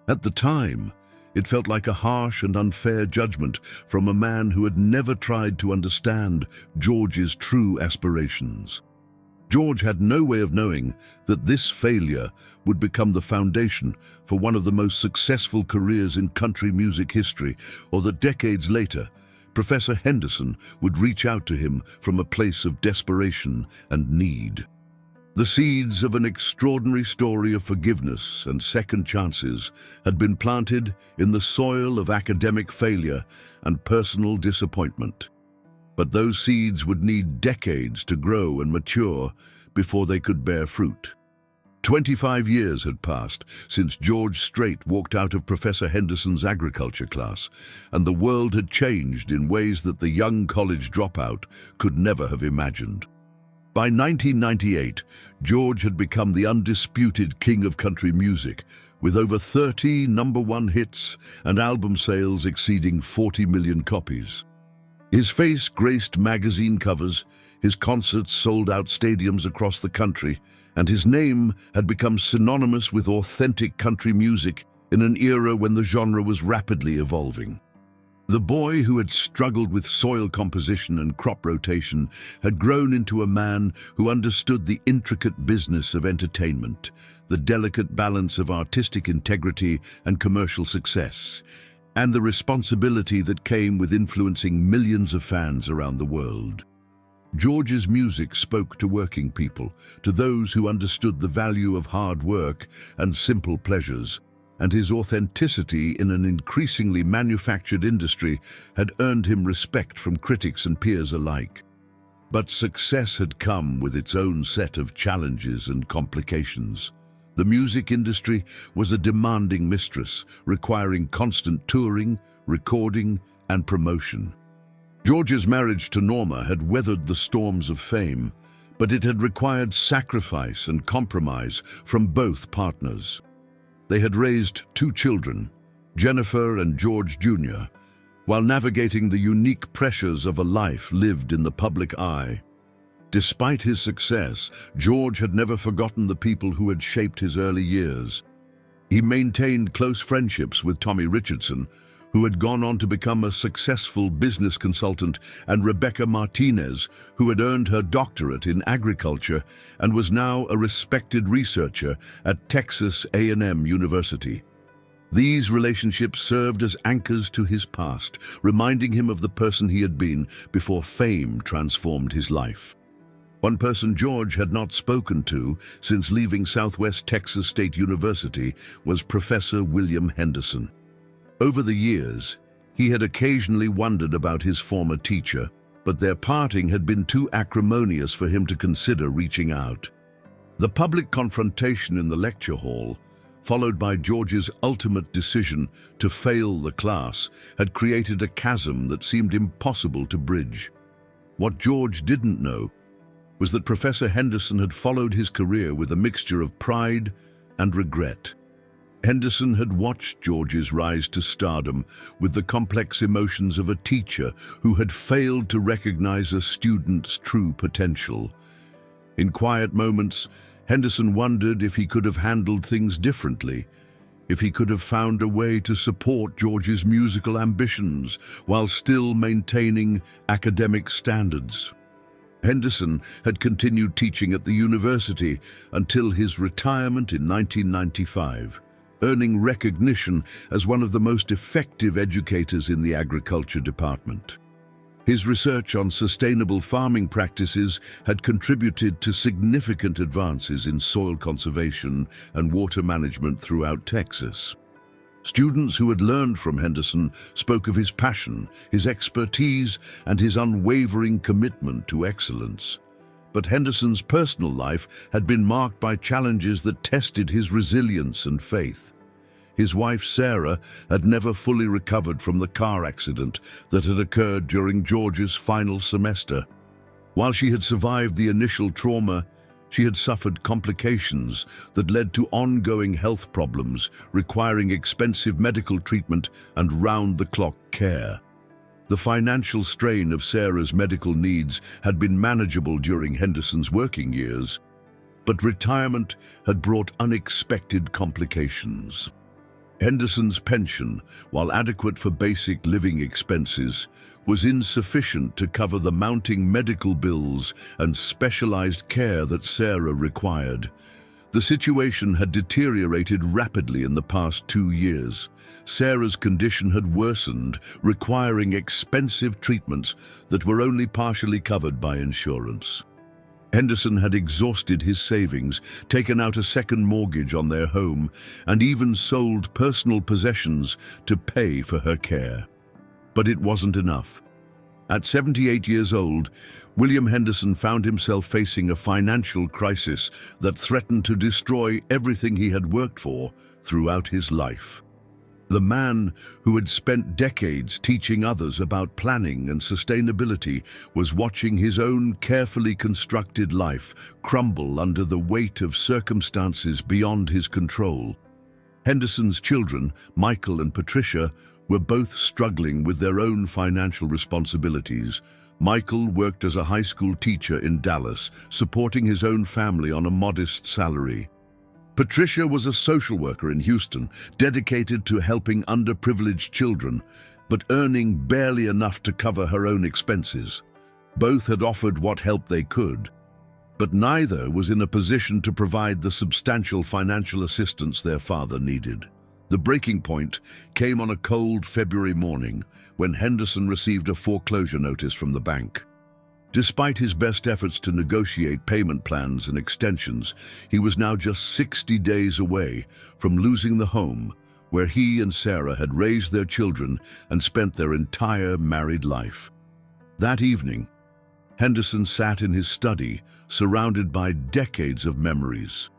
At the time, it felt like a harsh and unfair judgment from a man who had never tried to understand George's true aspirations. George had no way of knowing that this failure would become the foundation for one of the most successful careers in country music history, or that decades later, Professor Henderson would reach out to him from a place of desperation and need. The seeds of an extraordinary story of forgiveness and second chances had been planted in the soil of academic failure and personal disappointment. But those seeds would need decades to grow and mature before they could bear fruit. 25 years had passed since George Strait walked out of Professor Henderson's agriculture class, and the world had changed in ways that the young college dropout could never have imagined. By 1998, George had become the undisputed king of country music, with over 30 number-one hits and album sales exceeding 40 million copies. His face graced magazine covers, his concerts sold out stadiums across the country, and his name had become synonymous with authentic country music in an era when the genre was rapidly evolving. The boy who had struggled with soil composition and crop rotation had grown into a man who understood the intricate business of entertainment, the delicate balance of artistic integrity and commercial success, and the responsibility that came with influencing millions of fans around the world. George's music spoke to working people, to those who understood the value of hard work and simple pleasures, and his authenticity in an increasingly manufactured industry had earned him respect from critics and peers alike. But success had come with its own set of challenges and complications. The music industry was a demanding mistress, requiring constant touring, recording, and promotion. George's marriage to Norma had weathered the storms of fame, but it had required sacrifice and compromise from both partners. They had raised 2 children, Jennifer and George Jr., while navigating the unique pressures of a life lived in the public eye. Despite his success, George had never forgotten the people who had shaped his early years. He maintained close friendships with Tommy Richardson, who had gone on to become a successful business consultant, and Rebecca Martinez, who had earned her doctorate in agriculture and was now a respected researcher at Texas A&M University. These relationships served as anchors to his past, reminding him of the person he had been before fame transformed his life. One person George had not spoken to since leaving Southwest Texas State University was Professor William Henderson. Over the years, he had occasionally wondered about his former teacher, but their parting had been too acrimonious for him to consider reaching out. The public confrontation in the lecture hall, followed by George's ultimate decision to fail the class, had created a chasm that seemed impossible to bridge. What George didn't know was that Professor Henderson had followed his career with a mixture of pride and regret. Henderson had watched George's rise to stardom with the complex emotions of a teacher who had failed to recognize a student's true potential. In quiet moments, Henderson wondered if he could have handled things differently, if he could have found a way to support George's musical ambitions while still maintaining academic standards. Henderson had continued teaching at the university until his retirement in 1995, earning recognition as one of the most effective educators in the agriculture department. His research on sustainable farming practices had contributed to significant advances in soil conservation and water management throughout Texas. Students who had learned from Henderson spoke of his passion, his expertise, and his unwavering commitment to excellence. But Henderson's personal life had been marked by challenges that tested his resilience and faith. His wife, Sarah, had never fully recovered from the car accident that had occurred during George's final semester. While she had survived the initial trauma, she had suffered complications that led to ongoing health problems requiring expensive medical treatment and round-the-clock care. The financial strain of Sarah's medical needs had been manageable during Henderson's working years, but retirement had brought unexpected complications. Henderson's pension, while adequate for basic living expenses, was insufficient to cover the mounting medical bills and specialized care that Sarah required. The situation had deteriorated rapidly in the past 2 years. Sarah's condition had worsened, requiring expensive treatments that were only partially covered by insurance. Henderson had exhausted his savings, taken out a second mortgage on their home, and even sold personal possessions to pay for her care. But it wasn't enough. At 78 years old, William Henderson found himself facing a financial crisis that threatened to destroy everything he had worked for throughout his life. The man who had spent decades teaching others about planning and sustainability was watching his own carefully constructed life crumble under the weight of circumstances beyond his control. Henderson's children, Michael and Patricia, were both struggling with their own financial responsibilities. Michael worked as a high school teacher in Dallas, supporting his own family on a modest salary. Patricia was a social worker in Houston, dedicated to helping underprivileged children, but earning barely enough to cover her own expenses. Both had offered what help they could, but neither was in a position to provide the substantial financial assistance their father needed. The breaking point came on a cold February morning when Henderson received a foreclosure notice from the bank. Despite his best efforts to negotiate payment plans and extensions, he was now just 60 days away from losing the home where he and Sarah had raised their children and spent their entire married life. That evening, Henderson sat in his study, surrounded by decades of memories.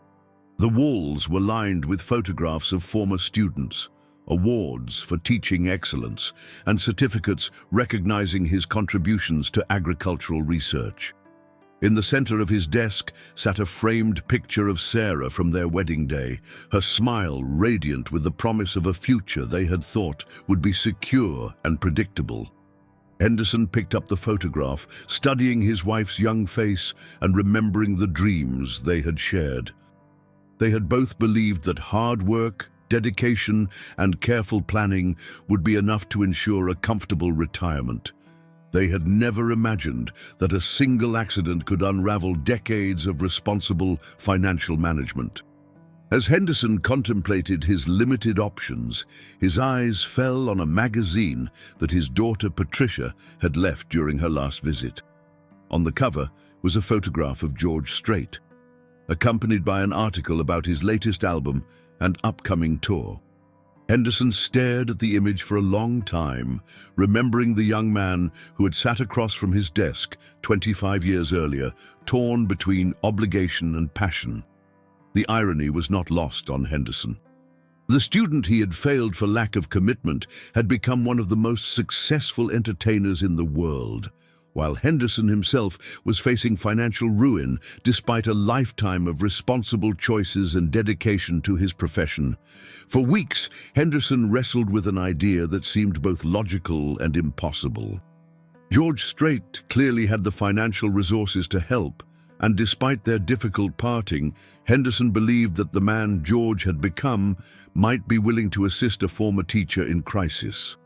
The walls were lined with photographs of former students, awards for teaching excellence, and certificates recognizing his contributions to agricultural research. In the center of his desk sat a framed picture of Sarah from their wedding day, her smile radiant with the promise of a future they had thought would be secure and predictable. Henderson picked up the photograph, studying his wife's young face and remembering the dreams they had shared. They had both believed that hard work, dedication, and careful planning would be enough to ensure a comfortable retirement. They had never imagined that a single accident could unravel decades of responsible financial management. As Henderson contemplated his limited options, his eyes fell on a magazine that his daughter Patricia had left during her last visit. On the cover was a photograph of George Strait, accompanied by an article about his latest album and upcoming tour. Henderson stared at the image for a long time, remembering the young man who had sat across from his desk 25 years earlier, torn between obligation and passion. The irony was not lost on Henderson. The student he had failed for lack of commitment had become one of the most successful entertainers in the world, while Henderson himself was facing financial ruin despite a lifetime of responsible choices and dedication to his profession. For weeks, Henderson wrestled with an idea that seemed both logical and impossible. George Strait clearly had the financial resources to help, and despite their difficult parting, Henderson believed that the man George had become might be willing to assist a former teacher in crisis.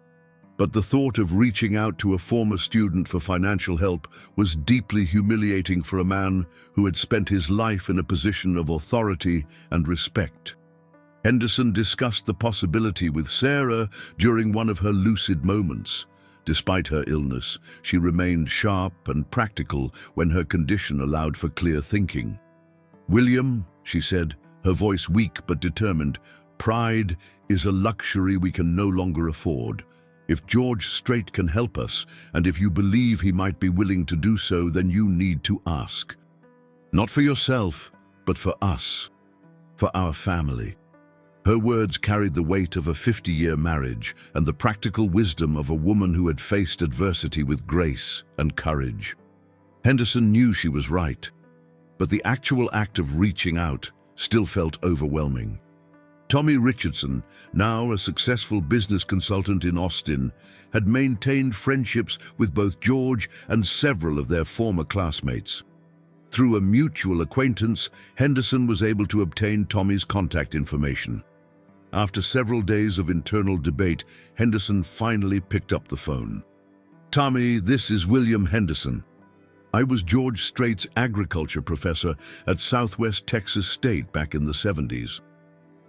But the thought of reaching out to a former student for financial help was deeply humiliating for a man who had spent his life in a position of authority and respect. Henderson discussed the possibility with Sarah during one of her lucid moments. Despite her illness, she remained sharp and practical when her condition allowed for clear thinking. "William," she said, her voice weak but determined, "pride is a luxury we can no longer afford. If George Strait can help us, and if you believe he might be willing to do so, then you need to ask. Not for yourself, but for us, for our family." Her words carried the weight of a 50-year marriage and the practical wisdom of a woman who had faced adversity with grace and courage. Henderson knew she was right, but the actual act of reaching out still felt overwhelming. Tommy Richardson, now a successful business consultant in Austin, had maintained friendships with both George and several of their former classmates. Through a mutual acquaintance, Henderson was able to obtain Tommy's contact information. After several days of internal debate, Henderson finally picked up the phone. "Tommy, this is William Henderson. I was George Strait's agriculture professor at Southwest Texas State back in the 70s.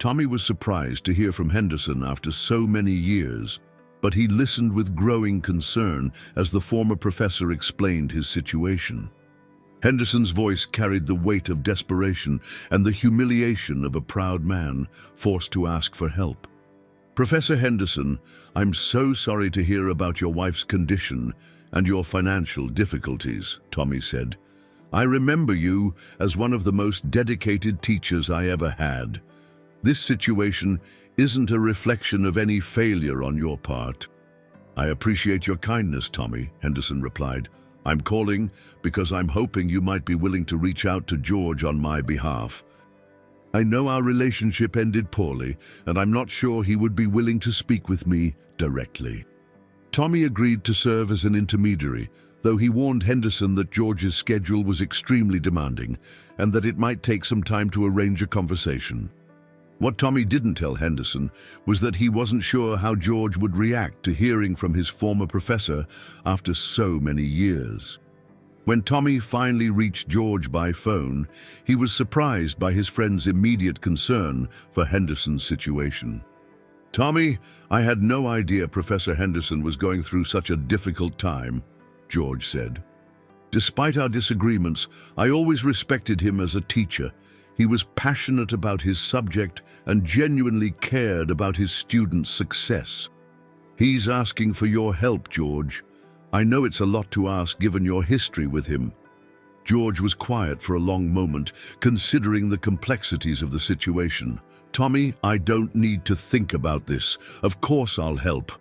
Tommy was surprised to hear from Henderson after so many years, but he listened with growing concern as the former professor explained his situation. Henderson's voice carried the weight of desperation and the humiliation of a proud man forced to ask for help. "Professor Henderson, I'm so sorry to hear about your wife's condition and your financial difficulties," Tommy said. "I remember you as one of the most dedicated teachers I ever had. This situation isn't a reflection of any failure on your part." "I appreciate your kindness, Tommy," Henderson replied. "I'm calling because I'm hoping you might be willing to reach out to George on my behalf. I know our relationship ended poorly, and I'm not sure he would be willing to speak with me directly." Tommy agreed to serve as an intermediary, though he warned Henderson that George's schedule was extremely demanding and that it might take some time to arrange a conversation. What Tommy didn't tell Henderson was that he wasn't sure how George would react to hearing from his former professor after so many years. When Tommy finally reached George by phone, he was surprised by his friend's immediate concern for Henderson's situation. "Tommy, I had no idea Professor Henderson was going through such a difficult time," George said. "Despite our disagreements, I always respected him as a teacher. He was passionate about his subject and genuinely cared about his students' success. He's asking for your help, George. I know it's a lot to ask given your history with him." George was quiet for a long moment, considering the complexities of the situation. "Tommy, I don't need to think about this. Of course I'll help.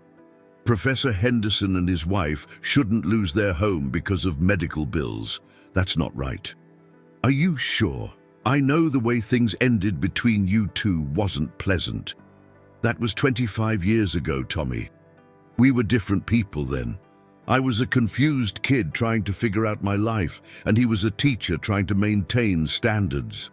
Professor Henderson and his wife shouldn't lose their home because of medical bills. That's not right." "Are you sure? I know the way things ended between you two wasn't pleasant. That was 25 years ago, Tommy. We were different people then. I was a confused kid trying to figure out my life, and he was a teacher trying to maintain standards.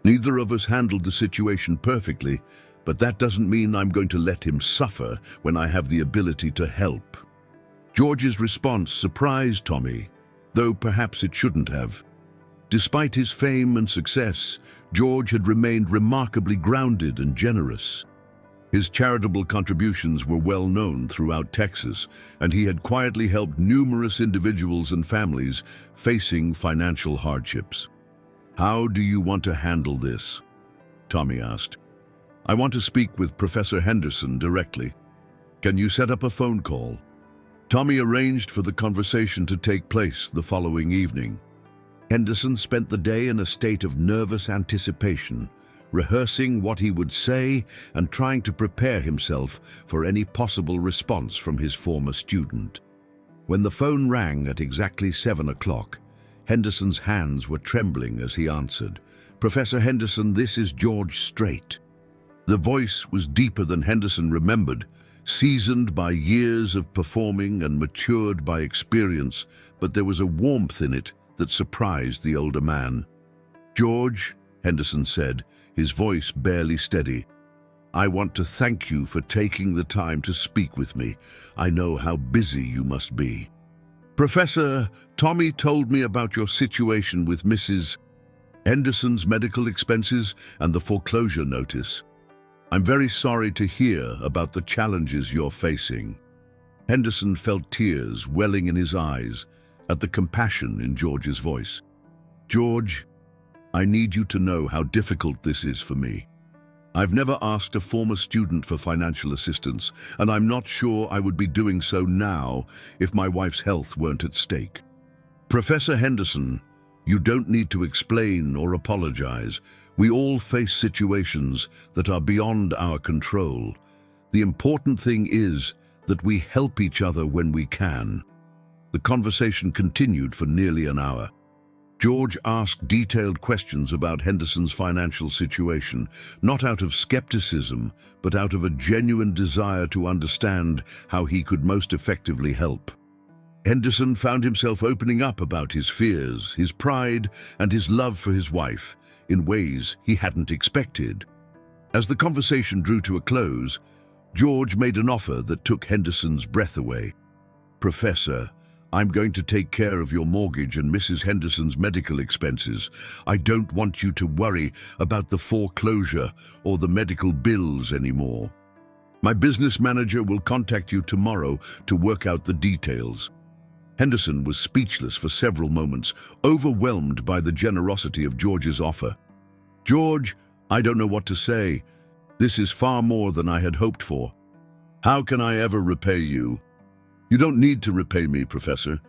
Neither of us handled the situation perfectly, but that doesn't mean I'm going to let him suffer when I have the ability to help." George's response surprised Tommy, though perhaps it shouldn't have. Despite his fame and success, George had remained remarkably grounded and generous. His charitable contributions were well known throughout Texas, and he had quietly helped numerous individuals and families facing financial hardships. "How do you want to handle this?" Tommy asked. "I want to speak with Professor Henderson directly. Can you set up a phone call?" Tommy arranged for the conversation to take place the following evening. Henderson spent the day in a state of nervous anticipation, rehearsing what he would say and trying to prepare himself for any possible response from his former student. When the phone rang at exactly 7 o'clock, Henderson's hands were trembling as he answered. "Professor Henderson, this is George Strait." The voice was deeper than Henderson remembered, seasoned by years of performing and matured by experience, but there was a warmth in it that surprised the older man. "George," Henderson said, his voice barely steady, "I want to thank you for taking the time to speak with me. I know how busy you must be. Professor, Tommy told me about your situation with Mrs. Henderson's medical expenses and the foreclosure notice. I'm very sorry to hear about the challenges you're facing." Henderson felt tears welling in his eyes at the compassion in George's voice. "George, I need you to know how difficult this is for me. I've never asked a former student for financial assistance, and I'm not sure I would be doing so now if my wife's health weren't at stake. Professor Henderson, you don't need to explain or apologize. We all face situations that are beyond our control. The important thing is that we help each other when we can." The conversation continued for nearly an hour. George asked detailed questions about Henderson's financial situation, not out of skepticism, but out of a genuine desire to understand how he could most effectively help. Henderson found himself opening up about his fears, his pride, and his love for his wife in ways he hadn't expected. As the conversation drew to a close, George made an offer that took Henderson's breath away. "Professor, I'm going to take care of your mortgage and Mrs. Henderson's medical expenses. I don't want you to worry about the foreclosure or the medical bills anymore. My business manager will contact you tomorrow to work out the details." Henderson was speechless for several moments, overwhelmed by the generosity of George's offer. "George, I don't know what to say. This is far more than I had hoped for. How can I ever repay you?" "You don't need to repay me, Professor.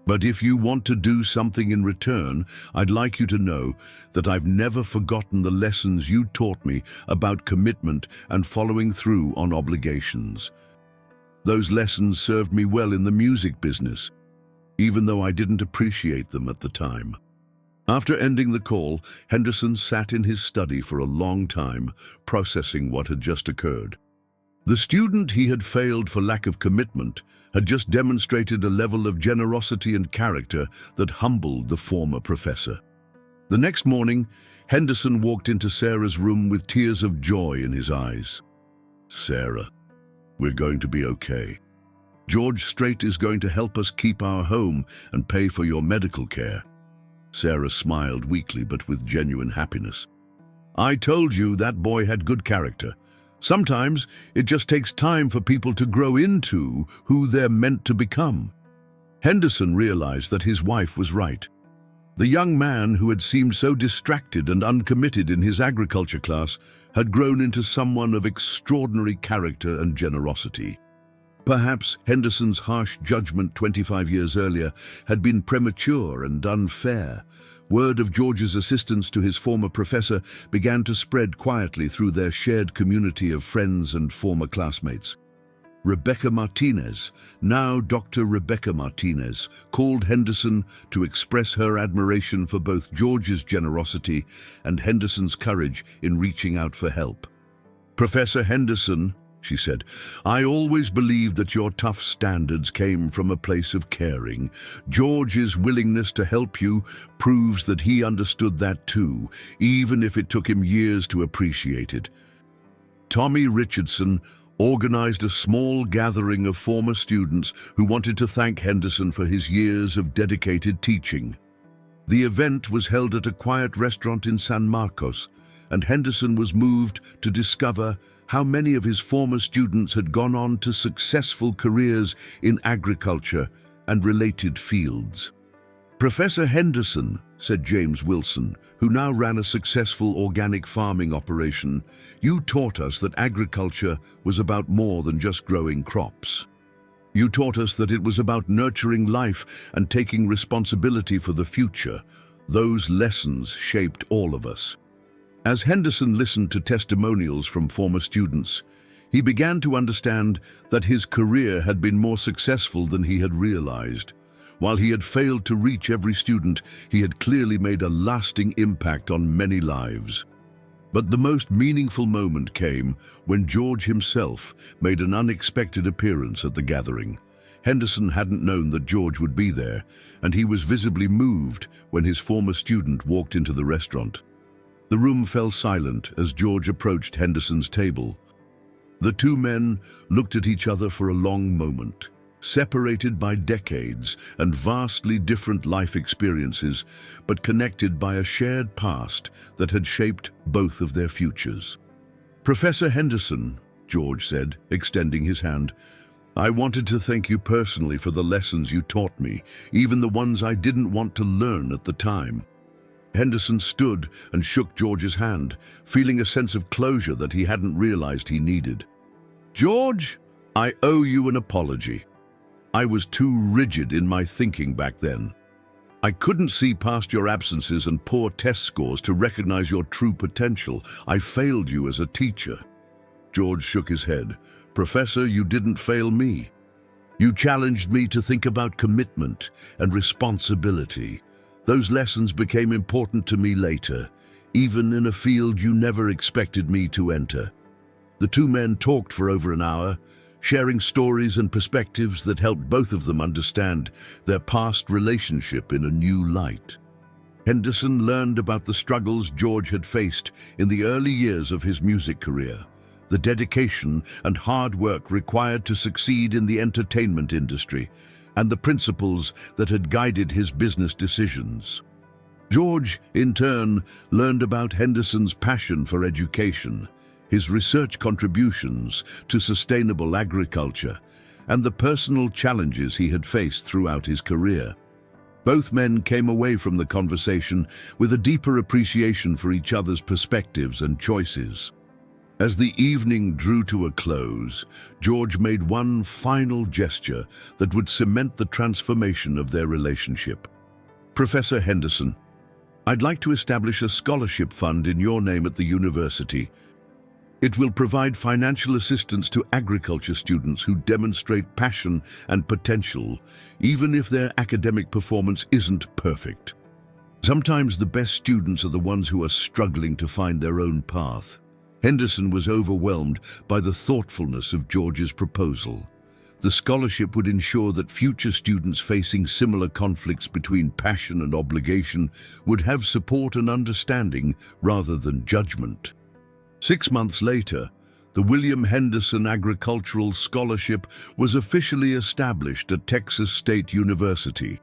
But if you want to do something in return, I'd like you to know that I've never forgotten the lessons you taught me about commitment and following through on obligations. Those lessons served me well in the music business, even though I didn't appreciate them at the time." After ending the call, Henderson sat in his study for a long time, processing what had just occurred. The student he had failed for lack of commitment had just demonstrated a level of generosity and character that humbled the former professor. The next morning, Henderson walked into Sarah's room with tears of joy in his eyes. "Sarah, we're going to be okay. George Strait is going to help us keep our home and pay for your medical care." Sarah smiled weakly but with genuine happiness. "I told you that boy had good character. Sometimes it just takes time for people to grow into who they're meant to become." Henderson realized that his wife was right. The young man who had seemed so distracted and uncommitted in his agriculture class had grown into someone of extraordinary character and generosity. Perhaps Henderson's harsh judgment 25 years earlier had been premature and unfair. Word of George's assistance to his former professor began to spread quietly through their shared community of friends and former classmates. Rebecca Martinez, now Dr. Rebecca Martinez, called Henderson to express her admiration for both George's generosity and Henderson's courage in reaching out for help. "Professor Henderson," she said, "I always believed that your tough standards came from a place of caring. George's willingness to help you proves that he understood that too, even if it took him years to appreciate it. Tommy Richardson organized a small gathering of former students who wanted to thank Henderson for his years of dedicated teaching. The event was held at a quiet restaurant in San Marcos, and Henderson was moved to discover how many of his former students had gone on to successful careers in agriculture and related fields. "Professor Henderson," said James Wilson, who now ran a successful organic farming operation, "you taught us that agriculture was about more than just growing crops. You taught us that it was about nurturing life and taking responsibility for the future. Those lessons shaped all of us." As Henderson listened to testimonials from former students, he began to understand that his career had been more successful than he had realized. While he had failed to reach every student, he had clearly made a lasting impact on many lives. But the most meaningful moment came when George himself made an unexpected appearance at the gathering. Henderson hadn't known that George would be there, and he was visibly moved when his former student walked into the restaurant. The room fell silent as George approached Henderson's table. The two men looked at each other for a long moment, separated by decades and vastly different life experiences, but connected by a shared past that had shaped both of their futures. "Professor Henderson," George said, extending his hand, "I wanted to thank you personally for the lessons you taught me, even the ones I didn't want to learn at the time." Henderson stood and shook George's hand, feeling a sense of closure that he hadn't realized he needed. "George, I owe you an apology. I was too rigid in my thinking back then. I couldn't see past your absences and poor test scores to recognize your true potential. I failed you as a teacher." George shook his head. "Professor, you didn't fail me. You challenged me to think about commitment and responsibility. Those lessons became important to me later, even in a field you never expected me to enter." The two men talked for over an hour, sharing stories and perspectives that helped both of them understand their past relationship in a new light. Henderson learned about the struggles George had faced in the early years of his music career, the dedication and hard work required to succeed in the entertainment industry, and the principles that had guided his business decisions. George, in turn, learned about Henderson's passion for education, his research contributions to sustainable agriculture, and the personal challenges he had faced throughout his career. Both men came away from the conversation with a deeper appreciation for each other's perspectives and choices. As the evening drew to a close, George made one final gesture that would cement the transformation of their relationship. "Professor Henderson, I'd like to establish a scholarship fund in your name at the university. It will provide financial assistance to agriculture students who demonstrate passion and potential, even if their academic performance isn't perfect. Sometimes the best students are the ones who are struggling to find their own path." Henderson was overwhelmed by the thoughtfulness of George's proposal. The scholarship would ensure that future students facing similar conflicts between passion and obligation would have support and understanding rather than judgment. 6 months later, the William Henderson Agricultural Scholarship was officially established at Texas State University.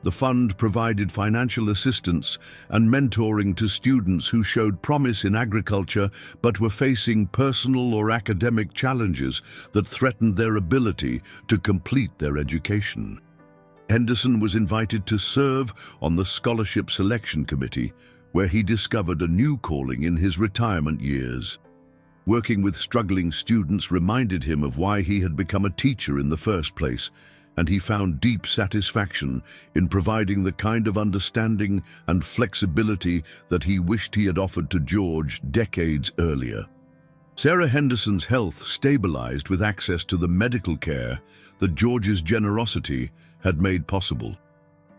The fund provided financial assistance and mentoring to students who showed promise in agriculture but were facing personal or academic challenges that threatened their ability to complete their education. Henderson was invited to serve on the Scholarship Selection Committee, where he discovered a new calling in his retirement years. Working with struggling students reminded him of why he had become a teacher in the first place, and he found deep satisfaction in providing the kind of understanding and flexibility that he wished he had offered to George decades earlier. Sarah Henderson's health stabilized with access to the medical care that George's generosity had made possible.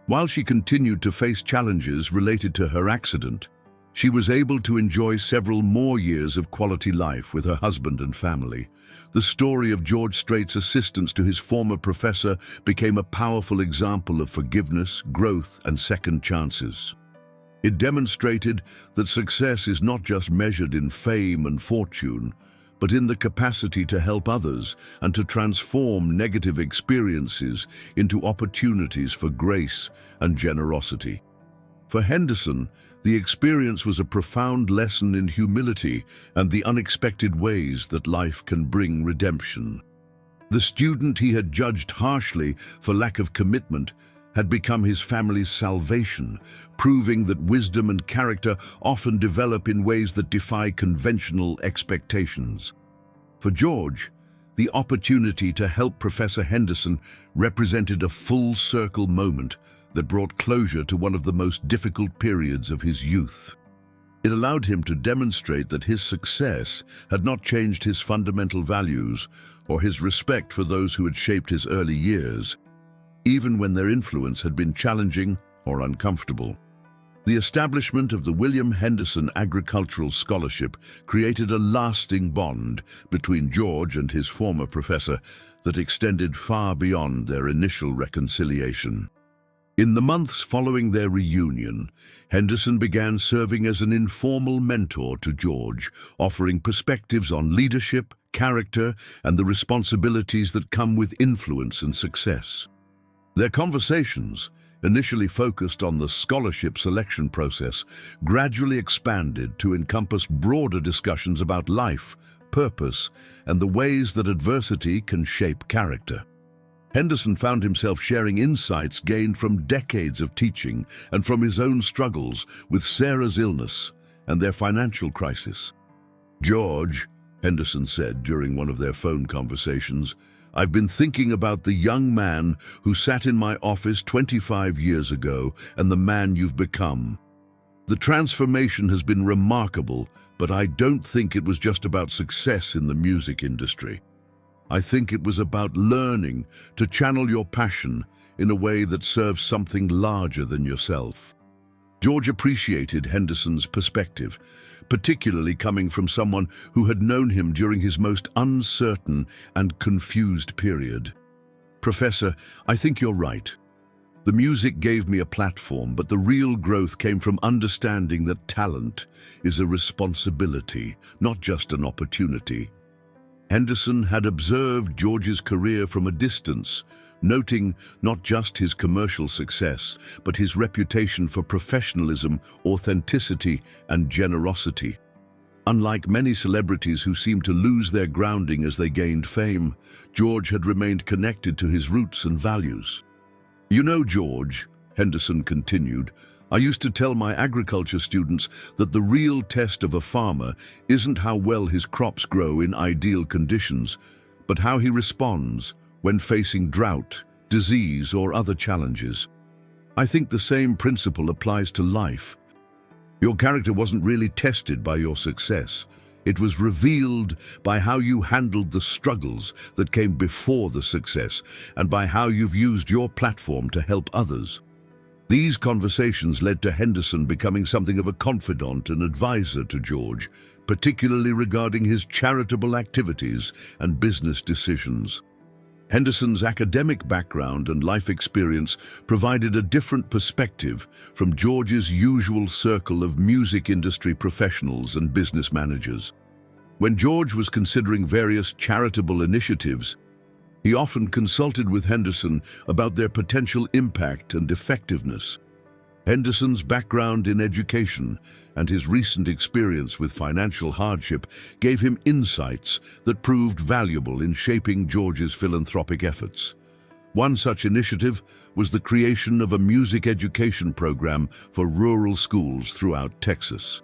While she continued to face challenges related to her accident, she was able to enjoy several more years of quality life with her husband and family. The story of George Strait's assistance to his former professor became a powerful example of forgiveness, growth, and second chances. It demonstrated that success is not just measured in fame and fortune, but in the capacity to help others and to transform negative experiences into opportunities for grace and generosity. For Henderson, the experience was a profound lesson in humility and the unexpected ways that life can bring redemption. The student he had judged harshly for lack of commitment had become his family's salvation, proving that wisdom and character often develop in ways that defy conventional expectations. For George, the opportunity to help Professor Henderson represented a full-circle moment that brought closure to one of the most difficult periods of his youth. It allowed him to demonstrate that his success had not changed his fundamental values or his respect for those who had shaped his early years, even when their influence had been challenging or uncomfortable. The establishment of the William Henderson Agricultural Scholarship created a lasting bond between George and his former professor that extended far beyond their initial reconciliation. In the months following their reunion, Henderson began serving as an informal mentor to George, offering perspectives on leadership, character, and the responsibilities that come with influence and success. Their conversations, initially focused on the scholarship selection process, gradually expanded to encompass broader discussions about life, purpose, and the ways that adversity can shape character. Henderson found himself sharing insights gained from decades of teaching and from his own struggles with Sarah's illness and their financial crisis. "George," Henderson said during one of their phone conversations, "I've been thinking about the young man who sat in my office 25 years ago and the man you've become. The transformation has been remarkable, but I don't think it was just about success in the music industry. I think it was about learning to channel your passion in a way that serves something larger than yourself." George appreciated Henderson's perspective, particularly coming from someone who had known him during his most uncertain and confused period. "Professor, I think you're right. The music gave me a platform, but the real growth came from understanding that talent is a responsibility, not just an opportunity." Henderson had observed George's career from a distance, noting not just his commercial success, but his reputation for professionalism, authenticity, and generosity. Unlike many celebrities who seemed to lose their grounding as they gained fame, George had remained connected to his roots and values. "You know, George," Henderson continued, "I used to tell my agriculture students that the real test of a farmer isn't how well his crops grow in ideal conditions, but how he responds when facing drought, disease, or other challenges. I think the same principle applies to life. Your character wasn't really tested by your success. It was revealed by how you handled the struggles that came before the success and by how you've used your platform to help others." These conversations led to Henderson becoming something of a confidant and advisor to George, particularly regarding his charitable activities and business decisions. Henderson's academic background and life experience provided a different perspective from George's usual circle of music industry professionals and business managers. When George was considering various charitable initiatives, he often consulted with Henderson about their potential impact and effectiveness. Henderson's background in education and his recent experience with financial hardship gave him insights that proved valuable in shaping George's philanthropic efforts. One such initiative was the creation of a music education program for rural schools throughout Texas.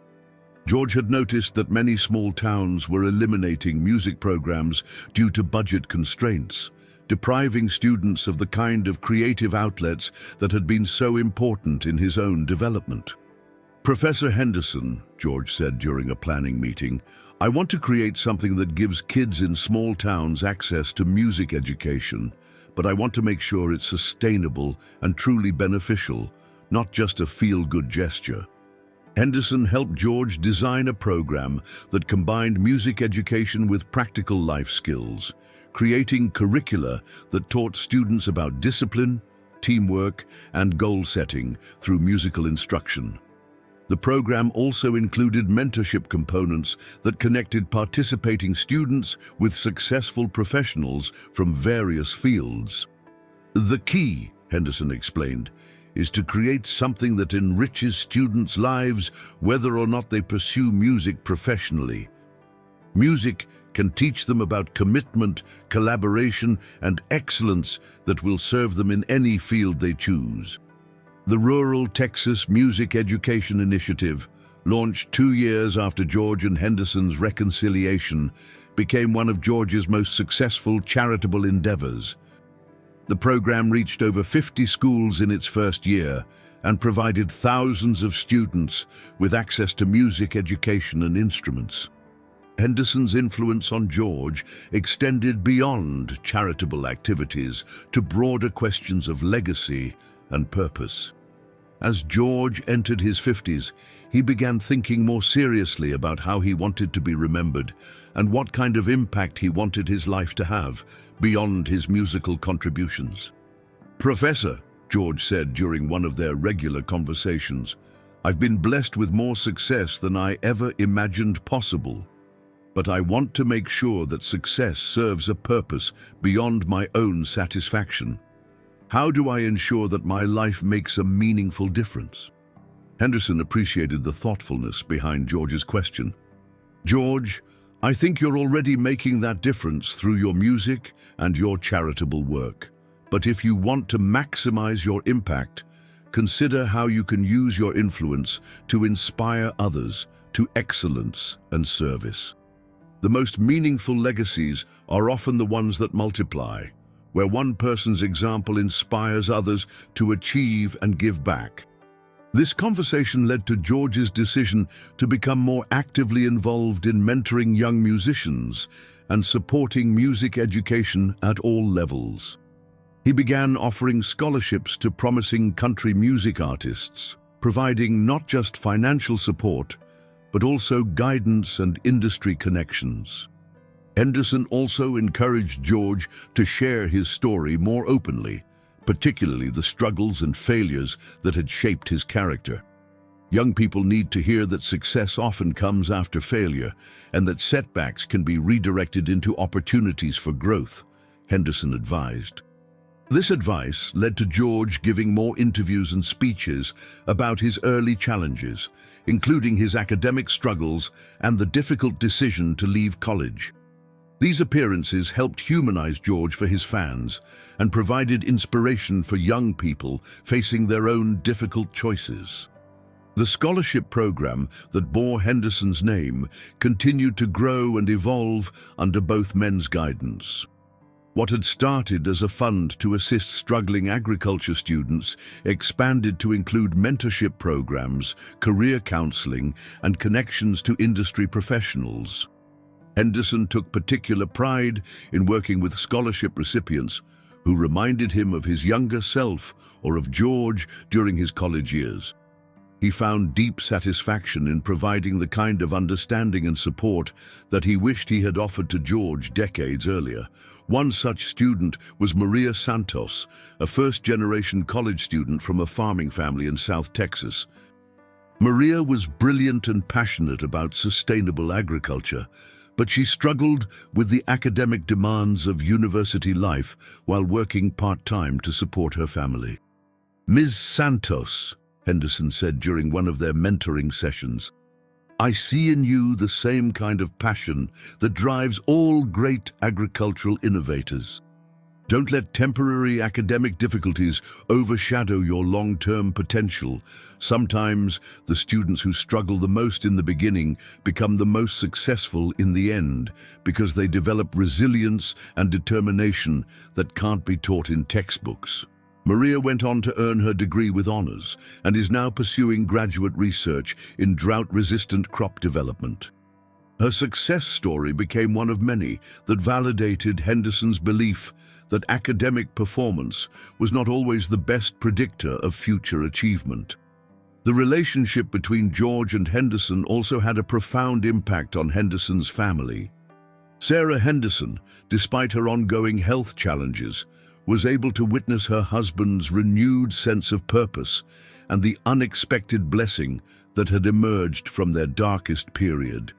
George had noticed that many small towns were eliminating music programs due to budget constraints, depriving students of the kind of creative outlets that had been so important in his own development. "Professor Henderson," George said during a planning meeting, "I want to create something that gives kids in small towns access to music education, but I want to make sure it's sustainable and truly beneficial, not just a feel-good gesture." Henderson helped George design a program that combined music education with practical life skills, creating curricula that taught students about discipline, teamwork, and goal setting through musical instruction. The program also included mentorship components that connected participating students with successful professionals from various fields. The key, Henderson explained, is to create something that enriches students' lives whether or not they pursue music professionally. Music can teach them about commitment, collaboration, and excellence that will serve them in any field they choose. The Rural Texas Music Education Initiative, launched 2 years after George and Henderson's reconciliation, became one of George's most successful charitable endeavors. The program reached over 50 schools in its first year and provided thousands of students with access to music education and instruments. Henderson's influence on George extended beyond charitable activities to broader questions of legacy and purpose. As George entered his 50s, he began thinking more seriously about how he wanted to be remembered and what kind of impact he wanted his life to have beyond his musical contributions. "Professor," George said during one of their regular conversations, "I've been blessed with more success than I ever imagined possible. But I want to make sure that success serves a purpose beyond my own satisfaction. How do I ensure that my life makes a meaningful difference?" Henderson appreciated the thoughtfulness behind George's question. "George, I think you're already making that difference through your music and your charitable work. But if you want to maximize your impact, consider how you can use your influence to inspire others to excellence and service. The most meaningful legacies are often the ones that multiply, where one person's example inspires others to achieve and give back." This conversation led to George's decision to become more actively involved in mentoring young musicians and supporting music education at all levels. He began offering scholarships to promising country music artists, providing not just financial support, but also guidance and industry connections. Henderson also encouraged George to share his story more openly, particularly the struggles and failures that had shaped his character. Young people need to hear that success often comes after failure and that setbacks can be redirected into opportunities for growth, Henderson advised. This advice led to George giving more interviews and speeches about his early challenges, including his academic struggles and the difficult decision to leave college. These appearances helped humanize George for his fans and provided inspiration for young people facing their own difficult choices. The scholarship program that bore Henderson's name continued to grow and evolve under both men's guidance. What had started as a fund to assist struggling agriculture students expanded to include mentorship programs, career counseling, and connections to industry professionals. Henderson took particular pride in working with scholarship recipients who reminded him of his younger self or of George during his college years. He found deep satisfaction in providing the kind of understanding and support that he wished he had offered to George decades earlier. One such student was Maria Santos, a first-generation college student from a farming family in South Texas. Maria was brilliant and passionate about sustainable agriculture, but she struggled with the academic demands of university life while working part-time to support her family. "Ms. Santos," Henderson said during one of their mentoring sessions, "I see in you the same kind of passion that drives all great agricultural innovators. Don't let temporary academic difficulties overshadow your long-term potential. Sometimes the students who struggle the most in the beginning become the most successful in the end because they develop resilience and determination that can't be taught in textbooks." Maria went on to earn her degree with honors and is now pursuing graduate research in drought-resistant crop development. Her success story became one of many that validated Henderson's belief that academic performance was not always the best predictor of future achievement. The relationship between George and Henderson also had a profound impact on Henderson's family. Sarah Henderson, despite her ongoing health challenges, was able to witness her husband's renewed sense of purpose and the unexpected blessing that had emerged from their darkest period.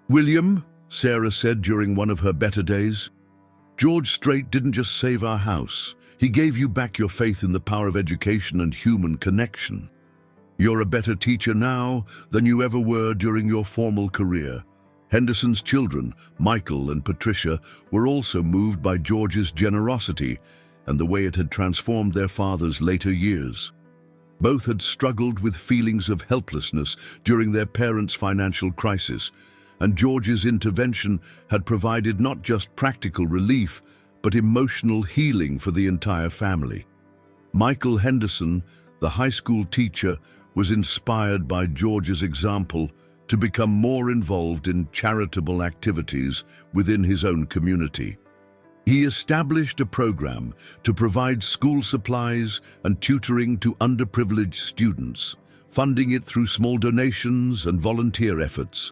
"William," Sarah said during one of her better days, "George Strait didn't just save our house. He gave you back your faith in the power of education and human connection. You're a better teacher now than you ever were during your formal career." Henderson's children, Michael and Patricia, were also moved by George's generosity and the way it had transformed their father's later years. Both had struggled with feelings of helplessness during their parents' financial crisis, and George's intervention had provided not just practical relief, but emotional healing for the entire family. Michael Henderson, the high school teacher, was inspired by George's example to become more involved in charitable activities within his own community. He established a program to provide school supplies and tutoring to underprivileged students, funding it through small donations and volunteer efforts.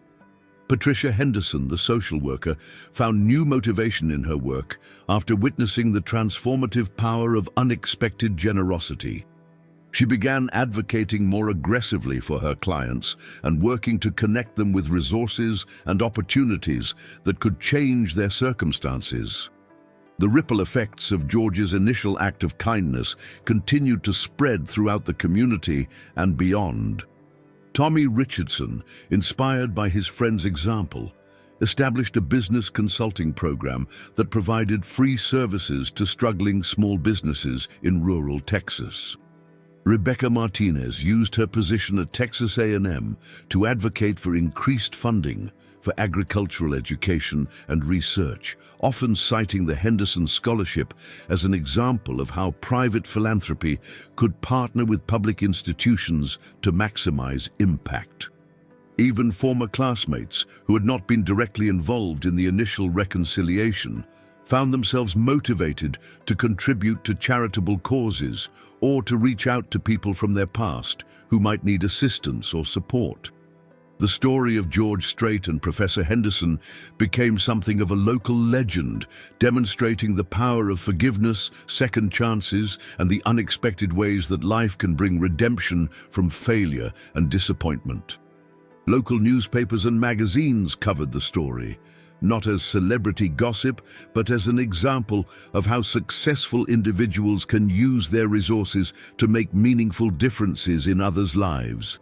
Patricia Henderson, the social worker, found new motivation in her work after witnessing the transformative power of unexpected generosity. She began advocating more aggressively for her clients and working to connect them with resources and opportunities that could change their circumstances. The ripple effects of George's initial act of kindness continued to spread throughout the community and beyond. Tommy Richardson, inspired by his friend's example, established a business consulting program that provided free services to struggling small businesses in rural Texas. Rebecca Martinez used her position at Texas A&M to advocate for increased funding for agricultural education and research, often citing the Henderson Scholarship as an example of how private philanthropy could partner with public institutions to maximize impact. Even former classmates who had not been directly involved in the initial reconciliation found themselves motivated to contribute to charitable causes or to reach out to people from their past who might need assistance or support. The story of George Strait and Professor Henderson became something of a local legend, demonstrating the power of forgiveness, second chances, and the unexpected ways that life can bring redemption from failure and disappointment. Local newspapers and magazines covered the story, not as celebrity gossip, but as an example of how successful individuals can use their resources to make meaningful differences in others' lives.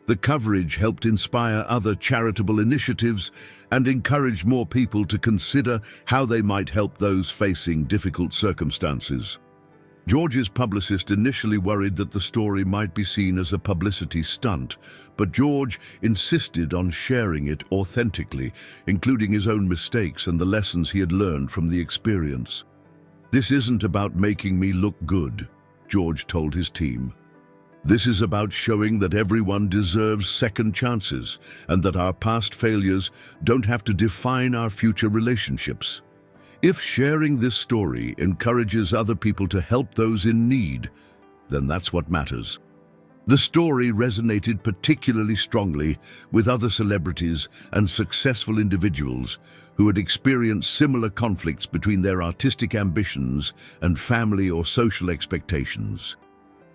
The coverage helped inspire other charitable initiatives and encouraged more people to consider how they might help those facing difficult circumstances. George's publicist initially worried that the story might be seen as a publicity stunt, but George insisted on sharing it authentically, including his own mistakes and the lessons he had learned from the experience. "This isn't about making me look good," George told his team. "This is about showing that everyone deserves second chances and that our past failures don't have to define our future relationships. If sharing this story encourages other people to help those in need, then that's what matters." The story resonated particularly strongly with other celebrities and successful individuals who had experienced similar conflicts between their artistic ambitions and family or social expectations.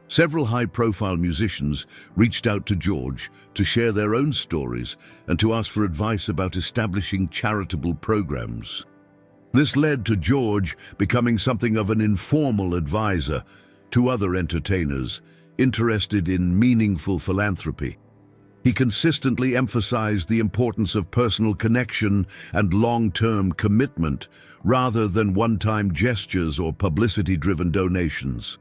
Several high-profile musicians reached out to George to share their own stories and to ask for advice about establishing charitable programs. This led to George becoming something of an informal advisor to other entertainers interested in meaningful philanthropy. He consistently emphasized the importance of personal connection and long-term commitment rather than one-time gestures or publicity-driven donations.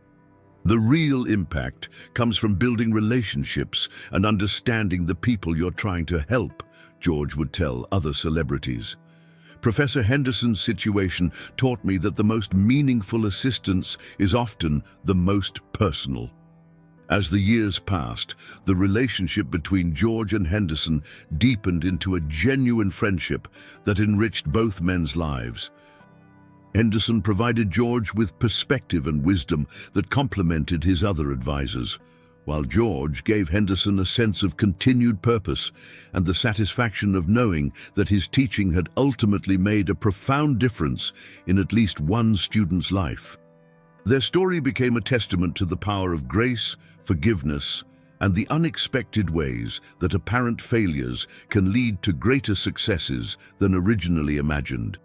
The real impact comes from building relationships and understanding the people you're trying to help, George would tell other celebrities. Professor Henderson's situation taught me that the most meaningful assistance is often the most personal. As the years passed, the relationship between George and Henderson deepened into a genuine friendship that enriched both men's lives. Henderson provided George with perspective and wisdom that complemented his other advisors, while George gave Henderson a sense of continued purpose and the satisfaction of knowing that his teaching had ultimately made a profound difference in at least one student's life. Their story became a testament to the power of grace, forgiveness, and the unexpected ways that apparent failures can lead to greater successes than originally imagined.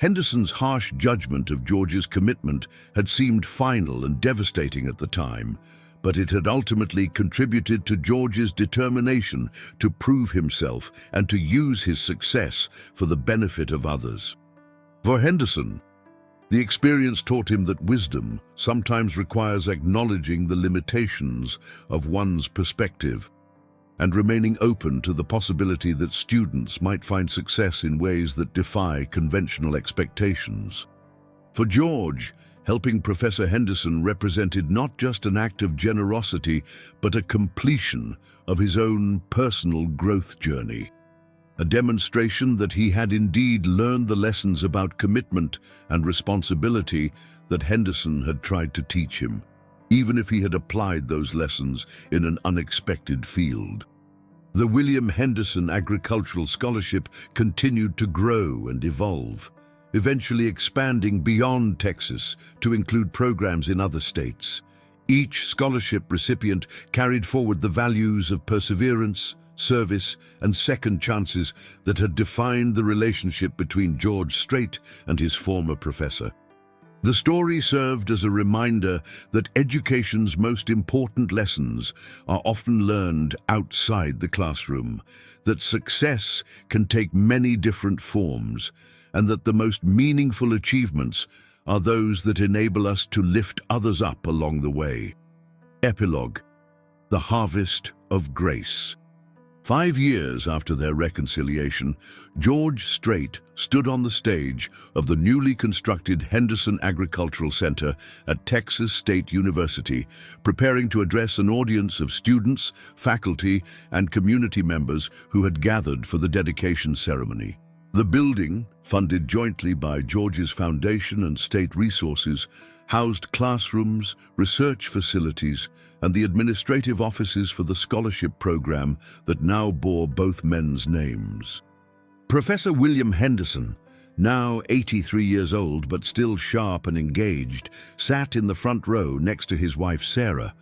Henderson's harsh judgment of George's commitment had seemed final and devastating at the time, but it had ultimately contributed to George's determination to prove himself and to use his success for the benefit of others. For Henderson, the experience taught him that wisdom sometimes requires acknowledging the limitations of one's perspective and remaining open to the possibility that students might find success in ways that defy conventional expectations. For George, helping Professor Henderson represented not just an act of generosity, but a completion of his own personal growth journey. A demonstration that he had indeed learned the lessons about commitment and responsibility that Henderson had tried to teach him, even if he had applied those lessons in an unexpected field. The William Henderson Agricultural Scholarship continued to grow and evolve, eventually expanding beyond Texas to include programs in other states. Each scholarship recipient carried forward the values of perseverance, service, and second chances that had defined the relationship between George Strait and his former professor. The story served as a reminder that education's most important lessons are often learned outside the classroom, that success can take many different forms, and that the most meaningful achievements are those that enable us to lift others up along the way. Epilogue: The Harvest of Grace. 5 years after their reconciliation, George Strait stood on the stage of the newly constructed Henderson Agricultural Center at Texas State University, preparing to address an audience of students, faculty, and community members who had gathered for the dedication ceremony. The building, funded jointly by George's Foundation and state resources, housed classrooms, research facilities, and the administrative offices for the scholarship program that now bore both men's names. Professor William Henderson, now 83 years old but still sharp and engaged, sat in the front row next to his wife Sarah,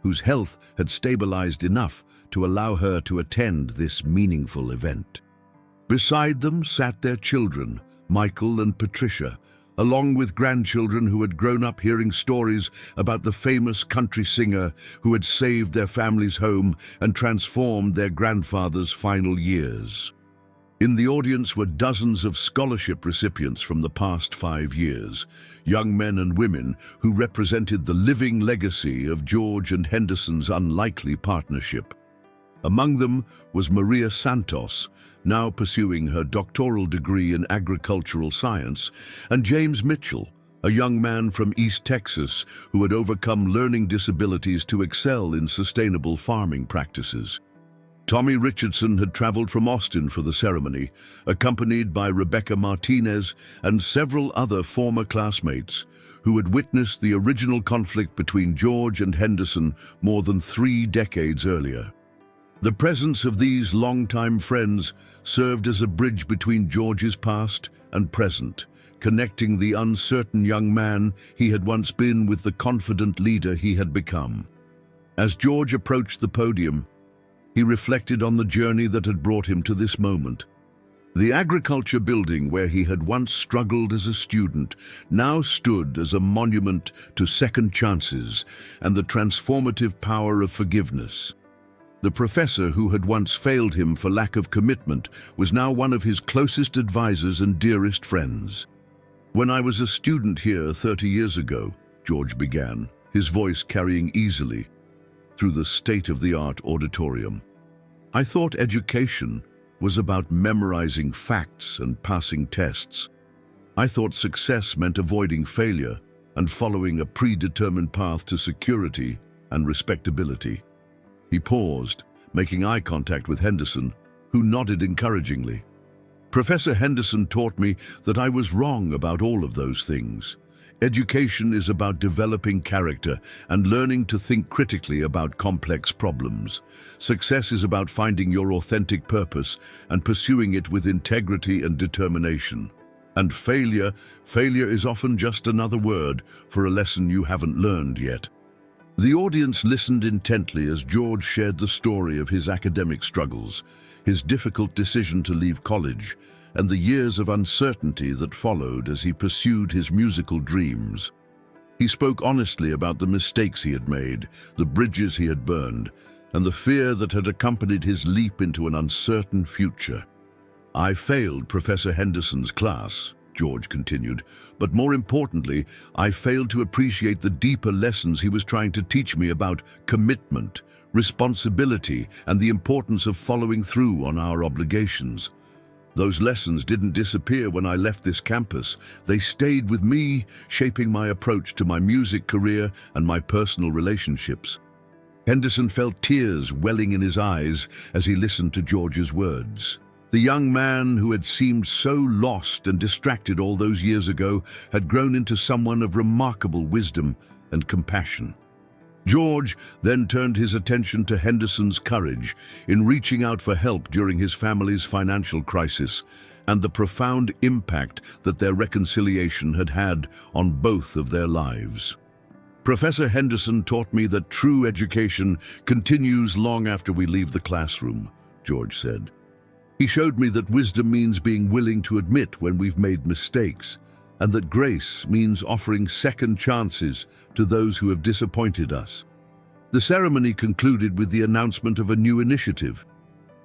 whose health had stabilized enough to allow her to attend this meaningful event. Beside them sat their children, Michael and Patricia, along with grandchildren who had grown up hearing stories about the famous country singer who had saved their family's home and transformed their grandfather's final years. In the audience were dozens of scholarship recipients from the past 5 years, young men and women who represented the living legacy of George and Henderson's unlikely partnership. Among them was Maria Santos, now pursuing her doctoral degree in agricultural science, and James Mitchell, a young man from East Texas who had overcome learning disabilities to excel in sustainable farming practices. Tommy Richardson had traveled from Austin for the ceremony, accompanied by Rebecca Martinez and several other former classmates who had witnessed the original conflict between George and Henderson more than 3 decades earlier. The presence of these longtime friends served as a bridge between George's past and present, connecting the uncertain young man he had once been with the confident leader he had become. As George approached the podium, he reflected on the journey that had brought him to this moment. The agriculture building where he had once struggled as a student now stood as a monument to second chances and the transformative power of forgiveness. The professor who had once failed him for lack of commitment was now one of his closest advisors and dearest friends. "When I was a student here 30 years ago," George began, his voice carrying easily through the state-of-the-art auditorium, "I thought education was about memorizing facts and passing tests. I thought success meant avoiding failure and following a predetermined path to security and respectability." He paused, making eye contact with Henderson, who nodded encouragingly. "Professor Henderson taught me that I was wrong about all of those things. Education is about developing character and learning to think critically about complex problems. Success is about finding your authentic purpose and pursuing it with integrity and determination. And failure is often just another word for a lesson you haven't learned yet. The audience listened intently as George shared the story of his academic struggles, his difficult decision to leave college, and the years of uncertainty that followed as he pursued his musical dreams. He spoke honestly about the mistakes he had made, the bridges he had burned, and the fear that had accompanied his leap into an uncertain future. "I failed Professor Henderson's class," George continued, "but more importantly, I failed to appreciate the deeper lessons he was trying to teach me about commitment, responsibility, and the importance of following through on our obligations. Those lessons didn't disappear when I left this campus. They stayed with me, shaping my approach to my music career and my personal relationships." Henderson felt tears welling in his eyes as he listened to George's words. The young man who had seemed so lost and distracted all those years ago had grown into someone of remarkable wisdom and compassion. George then turned his attention to Henderson's courage in reaching out for help during his family's financial crisis and the profound impact that their reconciliation had had on both of their lives. "Professor Henderson taught me that true education continues long after we leave the classroom," George said. "He showed me that wisdom means being willing to admit when we've made mistakes, and that grace means offering second chances to those who have disappointed us." The ceremony concluded with the announcement of a new initiative,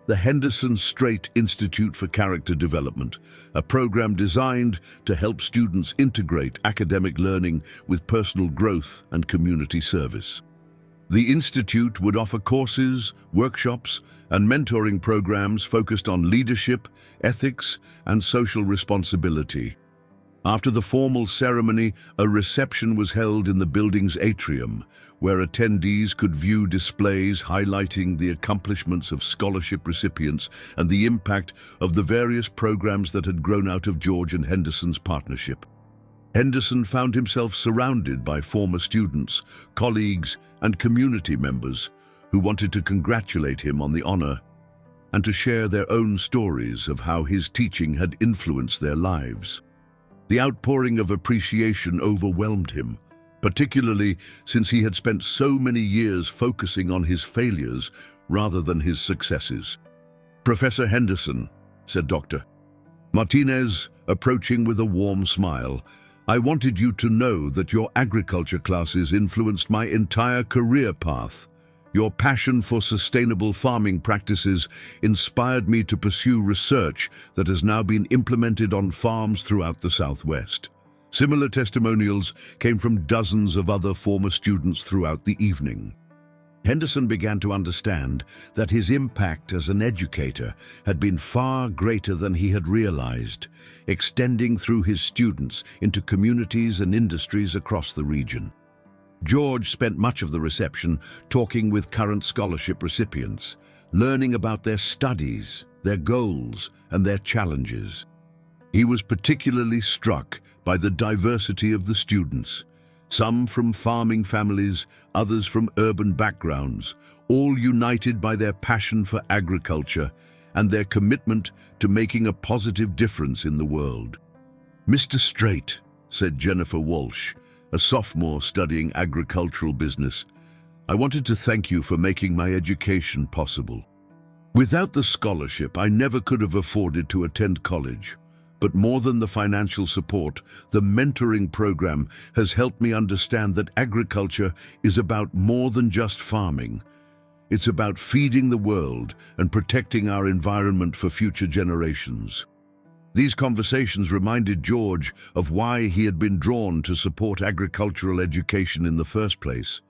the Henderson Strait Institute for Character Development, a program designed to help students integrate academic learning with personal growth and community service. The institute would offer courses, workshops, and mentoring programs focused on leadership, ethics, and social responsibility. After the formal ceremony, a reception was held in the building's atrium, where attendees could view displays highlighting the accomplishments of scholarship recipients and the impact of the various programs that had grown out of George and Henderson's partnership. Henderson found himself surrounded by former students, colleagues, and community members who wanted to congratulate him on the honor and to share their own stories of how his teaching had influenced their lives. The outpouring of appreciation overwhelmed him, particularly since he had spent so many years focusing on his failures rather than his successes. "Professor Henderson," said Dr. Martinez, approaching with a warm smile, "I wanted you to know that your agriculture classes influenced my entire career path. Your passion for sustainable farming practices inspired me to pursue research that has now been implemented on farms throughout the Southwest." Similar testimonials came from dozens of other former students throughout the evening. Henderson began to understand that his impact as an educator had been far greater than he had realized, extending through his students into communities and industries across the region. George spent much of the reception talking with current scholarship recipients, learning about their studies, their goals, and their challenges. He was particularly struck by the diversity of the students, some from farming families, others from urban backgrounds, all united by their passion for agriculture and their commitment to making a positive difference in the world. "Mr. Strait," said Jennifer Walsh, a sophomore studying agricultural business, "I wanted to thank you for making my education possible. Without the scholarship, I never could have afforded to attend college. But more than the financial support, the mentoring program has helped me understand that agriculture is about more than just farming. It's about feeding the world and protecting our environment for future generations." These conversations reminded George of why he had been drawn to support agricultural education in the first place.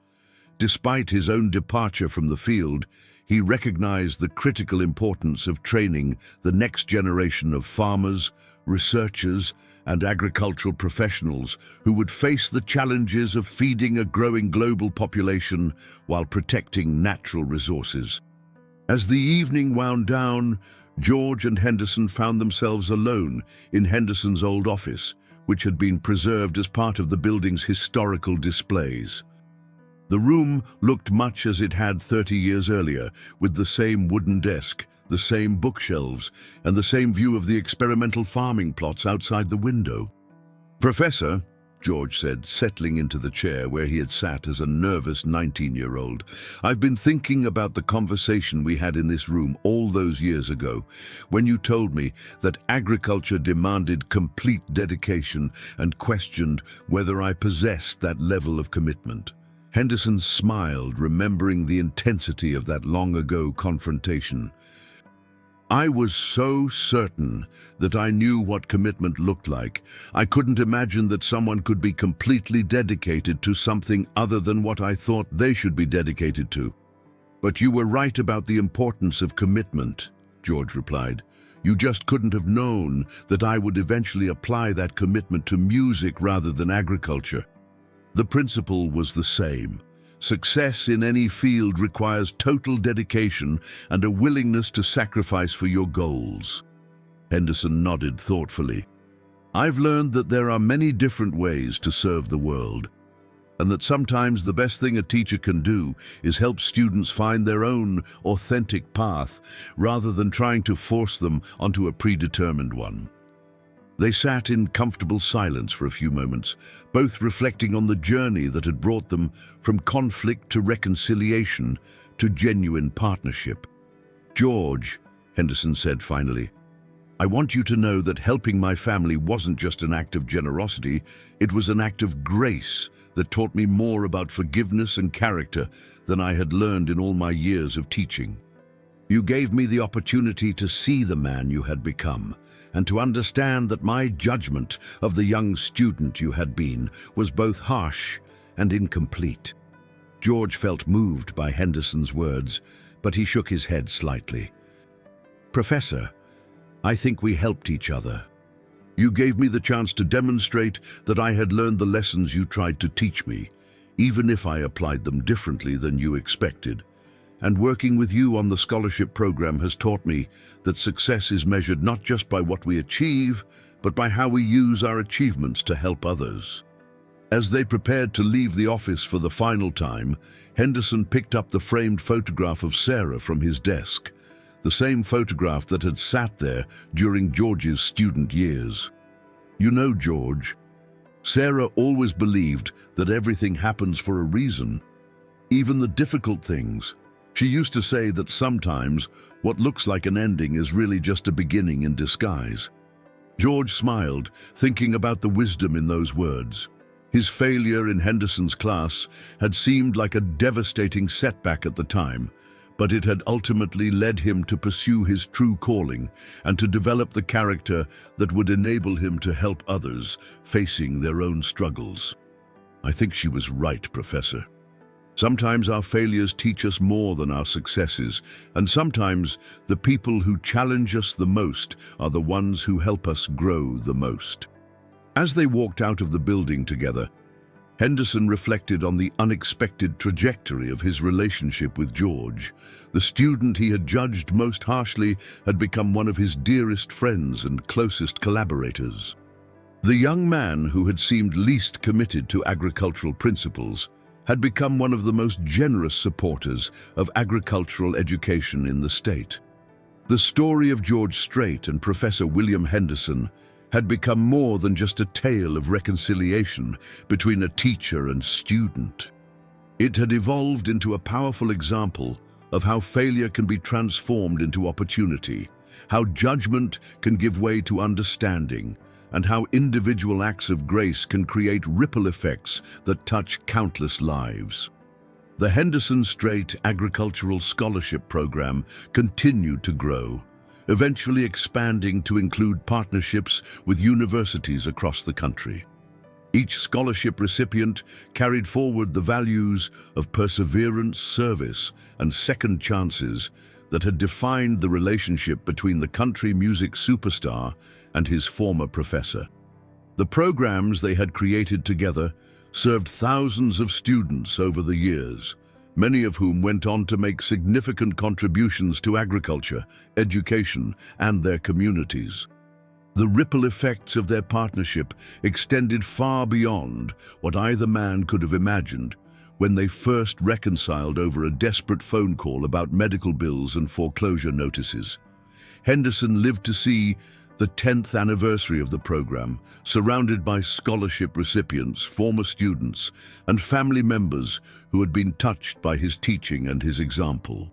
Despite his own departure from the field, he recognized the critical importance of training the next generation of farmers, researchers, and agricultural professionals who would face the challenges of feeding a growing global population while protecting natural resources. As the evening wound down, George and Henderson found themselves alone in Henderson's old office, which had been preserved as part of the building's historical displays. The room looked much as it had 30 years earlier, with the same wooden desk, the same bookshelves, and the same view of the experimental farming plots outside the window. "Professor," George said, settling into the chair where he had sat as a nervous 19-year-old, "I've been thinking about the conversation we had in this room all those years ago, when you told me that agriculture demanded complete dedication and questioned whether I possessed that level of commitment." Henderson smiled, remembering the intensity of that long-ago confrontation. "I was so certain that I knew what commitment looked like. I couldn't imagine that someone could be completely dedicated to something other than what I thought they should be dedicated to." "But you were right about the importance of commitment," George replied. "You just couldn't have known that I would eventually apply that commitment to music rather than agriculture." The principle was the same. Success in any field requires total dedication and a willingness to sacrifice for your goals. Henderson nodded thoughtfully. "I've learned that there are many different ways to serve the world, and that sometimes the best thing a teacher can do is help students find their own authentic path rather than trying to force them onto a predetermined one." They sat in comfortable silence for a few moments, both reflecting on the journey that had brought them from conflict to reconciliation to genuine partnership. "George," Henderson said finally, "I want you to know that helping my family wasn't just an act of generosity, it was an act of grace that taught me more about forgiveness and character than I had learned in all my years of teaching. You gave me the opportunity to see the man you had become, and to understand that my judgment of the young student you had been was both harsh and incomplete." George felt moved by Henderson's words, but he shook his head slightly. "Professor, I think we helped each other. You gave me the chance to demonstrate that I had learned the lessons you tried to teach me, even if I applied them differently than you expected. And working with you on the scholarship program has taught me that success is measured not just by what we achieve, but by how we use our achievements to help others." As they prepared to leave the office for the final time, Henderson picked up the framed photograph of Sarah from his desk, the same photograph that had sat there during George's student years. "You know, George, Sarah always believed that everything happens for a reason, even the difficult things. She used to say that sometimes what looks like an ending is really just a beginning in disguise." George smiled, thinking about the wisdom in those words. His failure in Henderson's class had seemed like a devastating setback at the time, but it had ultimately led him to pursue his true calling and to develop the character that would enable him to help others facing their own struggles. "I think she was right, Professor. Sometimes our failures teach us more than our successes, and sometimes the people who challenge us the most are the ones who help us grow the most." As they walked out of the building together, Henderson reflected on the unexpected trajectory of his relationship with George. The student he had judged most harshly had become one of his dearest friends and closest collaborators. The young man who had seemed least committed to agricultural principles had become one of the most generous supporters of agricultural education in the state. The story of George Strait and Professor William Henderson had become more than just a tale of reconciliation between a teacher and student. It had evolved into a powerful example of how failure can be transformed into opportunity, how judgment can give way to understanding, and how individual acts of grace can create ripple effects that touch countless lives. The Henderson Strait Agricultural Scholarship Program continued to grow, eventually expanding to include partnerships with universities across the country. Each scholarship recipient carried forward the values of perseverance, service, and second chances that had defined the relationship between the country music superstar and his former professor. The programs they had created together served thousands of students over the years, many of whom went on to make significant contributions to agriculture, education, and their communities. The ripple effects of their partnership extended far beyond what either man could have imagined, when they first reconciled over a desperate phone call about medical bills and foreclosure notices. Henderson lived to see the 10th anniversary of the program, surrounded by scholarship recipients, former students, and family members who had been touched by his teaching and his example.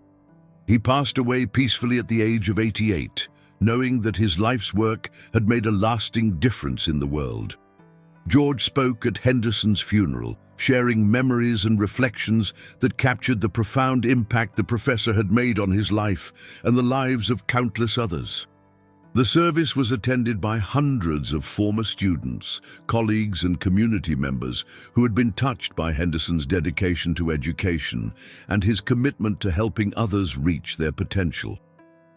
He passed away peacefully at the age of 88, knowing that his life's work had made a lasting difference in the world. George spoke at Henderson's funeral, sharing memories and reflections that captured the profound impact the professor had made on his life and the lives of countless others. The service was attended by hundreds of former students, colleagues, and community members who had been touched by Henderson's dedication to education and his commitment to helping others reach their potential.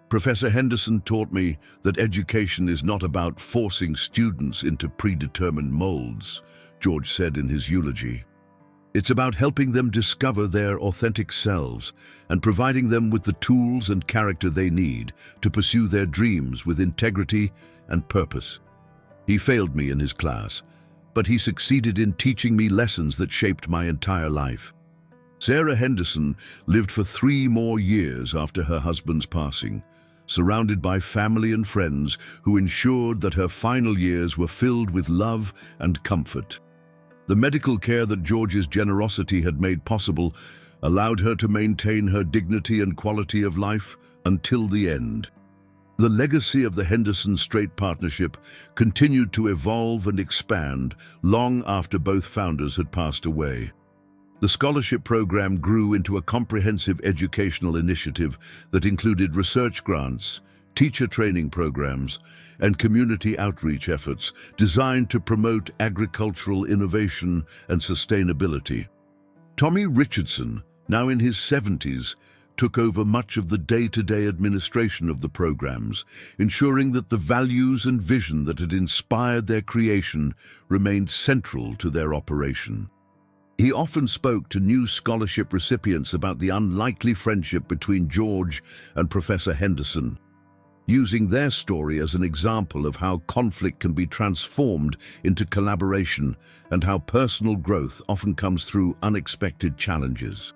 Professor Henderson taught me that education is not about forcing students into predetermined molds, George said in his eulogy. It's about helping them discover their authentic selves and providing them with the tools and character they need to pursue their dreams with integrity and purpose. He failed me in his class, but he succeeded in teaching me lessons that shaped my entire life. Sarah Henderson lived for 3 more years after her husband's passing, surrounded by family and friends who ensured that her final years were filled with love and comfort. The medical care that George's generosity had made possible allowed her to maintain her dignity and quality of life until the end. The legacy of the Henderson-Strait partnership continued to evolve and expand long after both founders had passed away. The scholarship program grew into a comprehensive educational initiative that included research grants, teacher training programs, and community outreach efforts designed to promote agricultural innovation and sustainability. Tommy Richardson, now in his 70s, took over much of the day-to-day administration of the programs, ensuring that the values and vision that had inspired their creation remained central to their operation. He often spoke to new scholarship recipients about the unlikely friendship between George and Professor Henderson, using their story as an example of how conflict can be transformed into collaboration and how personal growth often comes through unexpected challenges.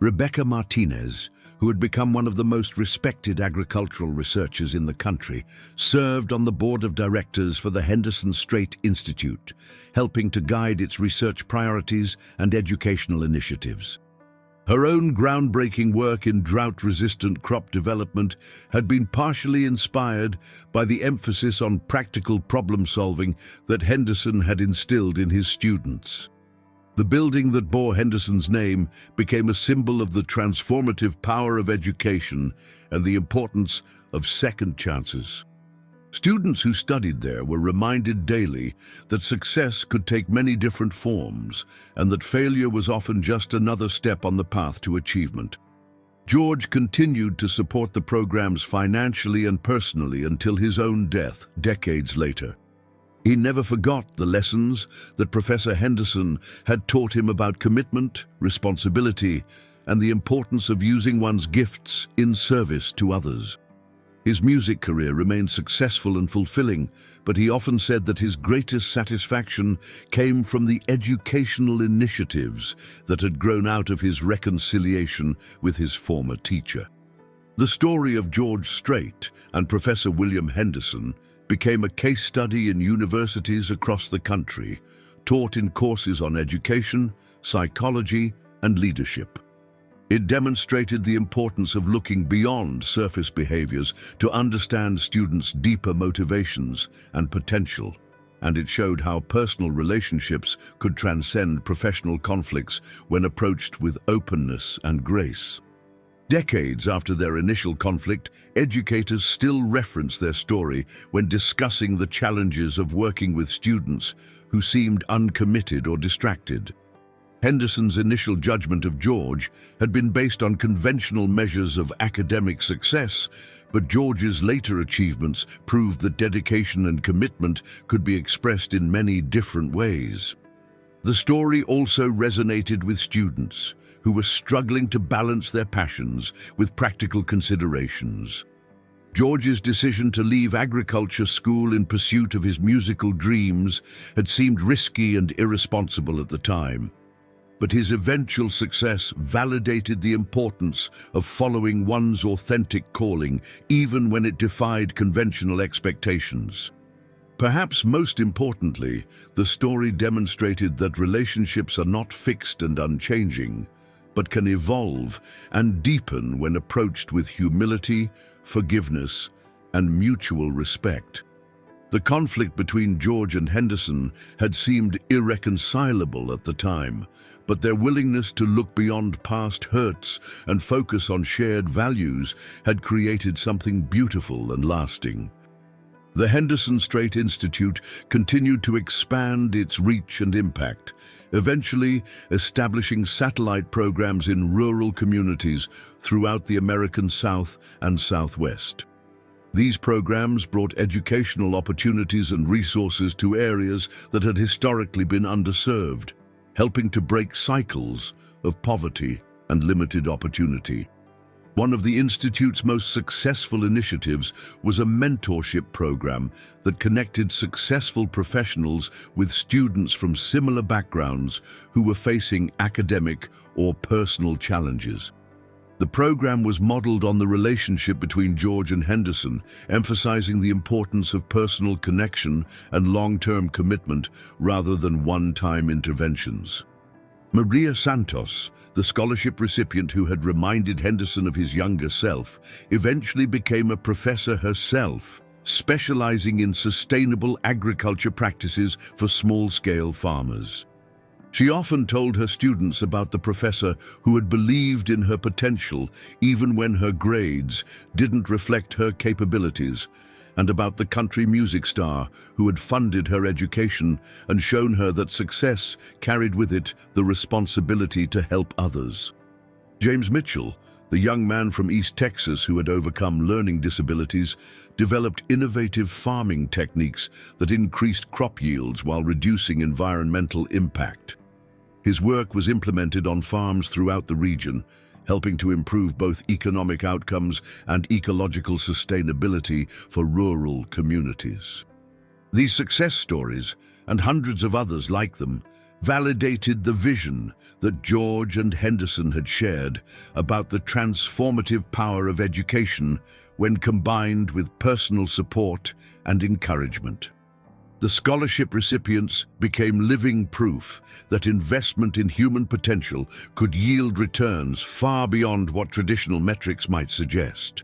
Rebecca Martinez, who had become one of the most respected agricultural researchers in the country, served on the board of directors for the Henderson-Strait Institute, helping to guide its research priorities and educational initiatives. Her own groundbreaking work in drought-resistant crop development had been partially inspired by the emphasis on practical problem-solving that Henderson had instilled in his students. The building that bore Henderson's name became a symbol of the transformative power of education and the importance of second chances. Students who studied there were reminded daily that success could take many different forms and that failure was often just another step on the path to achievement. George continued to support the programs financially and personally until his own death decades later. He never forgot the lessons that Professor Henderson had taught him about commitment, responsibility, and the importance of using one's gifts in service to others. His music career remained successful and fulfilling, but he often said that his greatest satisfaction came from the educational initiatives that had grown out of his reconciliation with his former teacher. The story of George Strait and Professor William Henderson became a case study in universities across the country, taught in courses on education, psychology, and leadership. It demonstrated the importance of looking beyond surface behaviors to understand students' deeper motivations and potential, and it showed how personal relationships could transcend professional conflicts when approached with openness and grace. Decades after their initial conflict, educators still reference their story when discussing the challenges of working with students who seemed uncommitted or distracted. Henderson's initial judgment of George had been based on conventional measures of academic success, but George's later achievements proved that dedication and commitment could be expressed in many different ways. The story also resonated with students who were struggling to balance their passions with practical considerations. George's decision to leave agriculture school in pursuit of his musical dreams had seemed risky and irresponsible at the time. But his eventual success validated the importance of following one's authentic calling, even when it defied conventional expectations. Perhaps most importantly, the story demonstrated that relationships are not fixed and unchanging, but can evolve and deepen when approached with humility, forgiveness, and mutual respect. The conflict between George and Henderson had seemed irreconcilable at the time, but their willingness to look beyond past hurts and focus on shared values had created something beautiful and lasting. The Henderson Strait Institute continued to expand its reach and impact, eventually establishing satellite programs in rural communities throughout the American South and Southwest. These programs brought educational opportunities and resources to areas that had historically been underserved, helping to break cycles of poverty and limited opportunity. One of the Institute's most successful initiatives was a mentorship program that connected successful professionals with students from similar backgrounds who were facing academic or personal challenges. The program was modeled on the relationship between George and Henderson, emphasizing the importance of personal connection and long-term commitment rather than one-time interventions. Maria Santos, the scholarship recipient who had reminded Henderson of his younger self, eventually became a professor herself, specializing in sustainable agriculture practices for small-scale farmers. She often told her students about the professor who had believed in her potential even when her grades didn't reflect her capabilities, and about the country music star who had funded her education and shown her that success carried with it the responsibility to help others. James Mitchell, the young man from East Texas who had overcome learning disabilities, developed innovative farming techniques that increased crop yields while reducing environmental impact. His work was implemented on farms throughout the region, helping to improve both economic outcomes and ecological sustainability for rural communities. These success stories, and hundreds of others like them, validated the vision that George and Henderson had shared about the transformative power of education when combined with personal support and encouragement. The scholarship recipients became living proof that investment in human potential could yield returns far beyond what traditional metrics might suggest.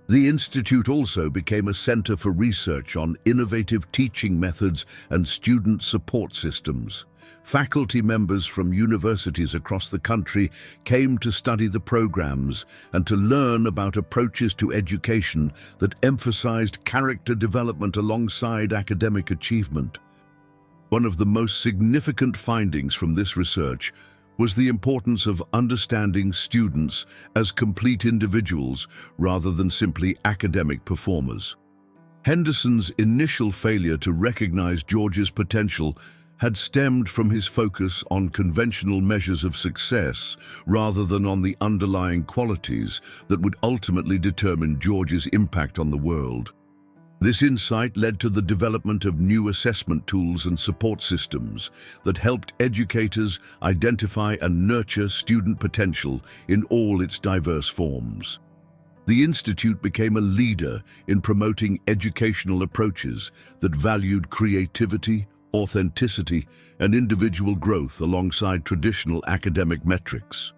The Institute also became a center for research on innovative teaching methods and student support systems. Faculty members from universities across the country came to study the programs and to learn about approaches to education that emphasized character development alongside academic achievement. One of the most significant findings from this research was the importance of understanding students as complete individuals rather than simply academic performers. Henderson's initial failure to recognize George's potential had stemmed from his focus on conventional measures of success rather than on the underlying qualities that would ultimately determine George's impact on the world. This insight led to the development of new assessment tools and support systems that helped educators identify and nurture student potential in all its diverse forms. The Institute became a leader in promoting educational approaches that valued creativity, authenticity, and individual growth alongside traditional academic metrics.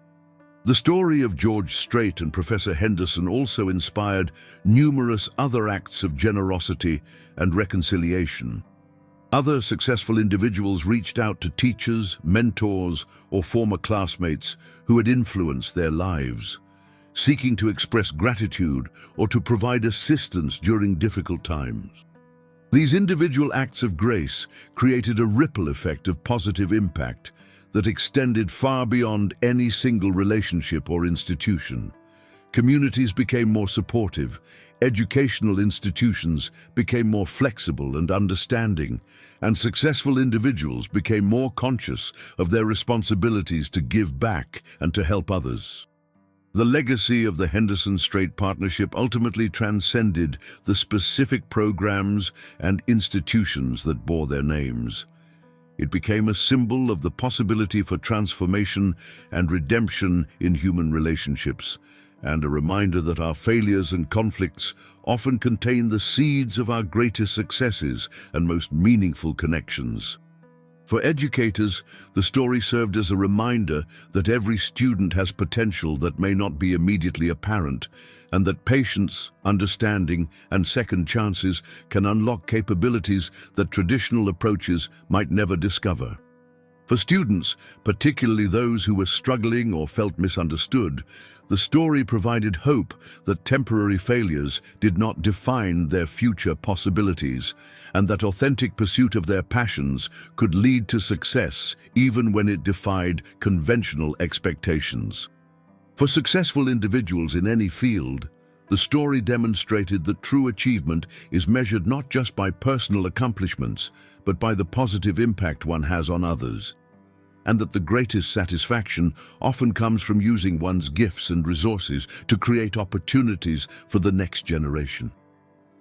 The story of George Strait and Professor Henderson also inspired numerous other acts of generosity and reconciliation. Other successful individuals reached out to teachers, mentors, or former classmates who had influenced their lives, seeking to express gratitude or to provide assistance during difficult times. These individual acts of grace created a ripple effect of positive impact that extended far beyond any single relationship or institution. Communities became more supportive, educational institutions became more flexible and understanding, and successful individuals became more conscious of their responsibilities to give back and to help others. The legacy of the Henderson Strait Partnership ultimately transcended the specific programs and institutions that bore their names. It became a symbol of the possibility for transformation and redemption in human relationships, and a reminder that our failures and conflicts often contain the seeds of our greatest successes and most meaningful connections. For educators, the story served as a reminder that every student has potential that may not be immediately apparent, and that patience, understanding, and second chances can unlock capabilities that traditional approaches might never discover. For students, particularly those who were struggling or felt misunderstood, the story provided hope that temporary failures did not define their future possibilities, and that authentic pursuit of their passions could lead to success even when it defied conventional expectations. For successful individuals in any field, the story demonstrated that true achievement is measured not just by personal accomplishments, but by the positive impact one has on others, and that the greatest satisfaction often comes from using one's gifts and resources to create opportunities for the next generation.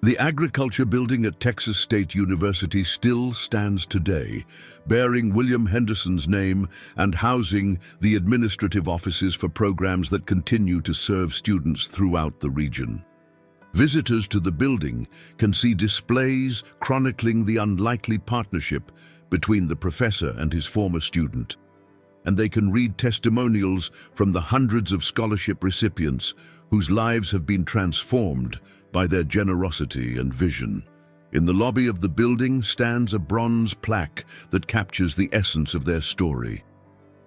The agriculture building at Texas State University still stands today, bearing William Henderson's name and housing the administrative offices for programs that continue to serve students throughout the region. Visitors to the building can see displays chronicling the unlikely partnership between the professor and his former student, and they can read testimonials from the hundreds of scholarship recipients whose lives have been transformed by their generosity and vision. In the lobby of the building stands a bronze plaque that captures the essence of their story.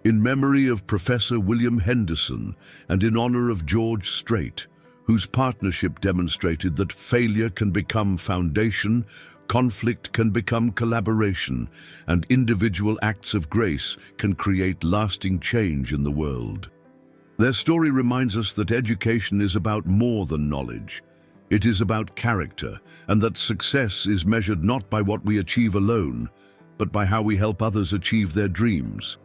In memory of Professor William Henderson and in honor of George Strait, whose partnership demonstrated that failure can become foundation, conflict can become collaboration, and individual acts of grace can create lasting change in the world. Their story reminds us that education is about more than knowledge. It is about character, and that success is measured not by what we achieve alone, but by how we help others achieve their dreams.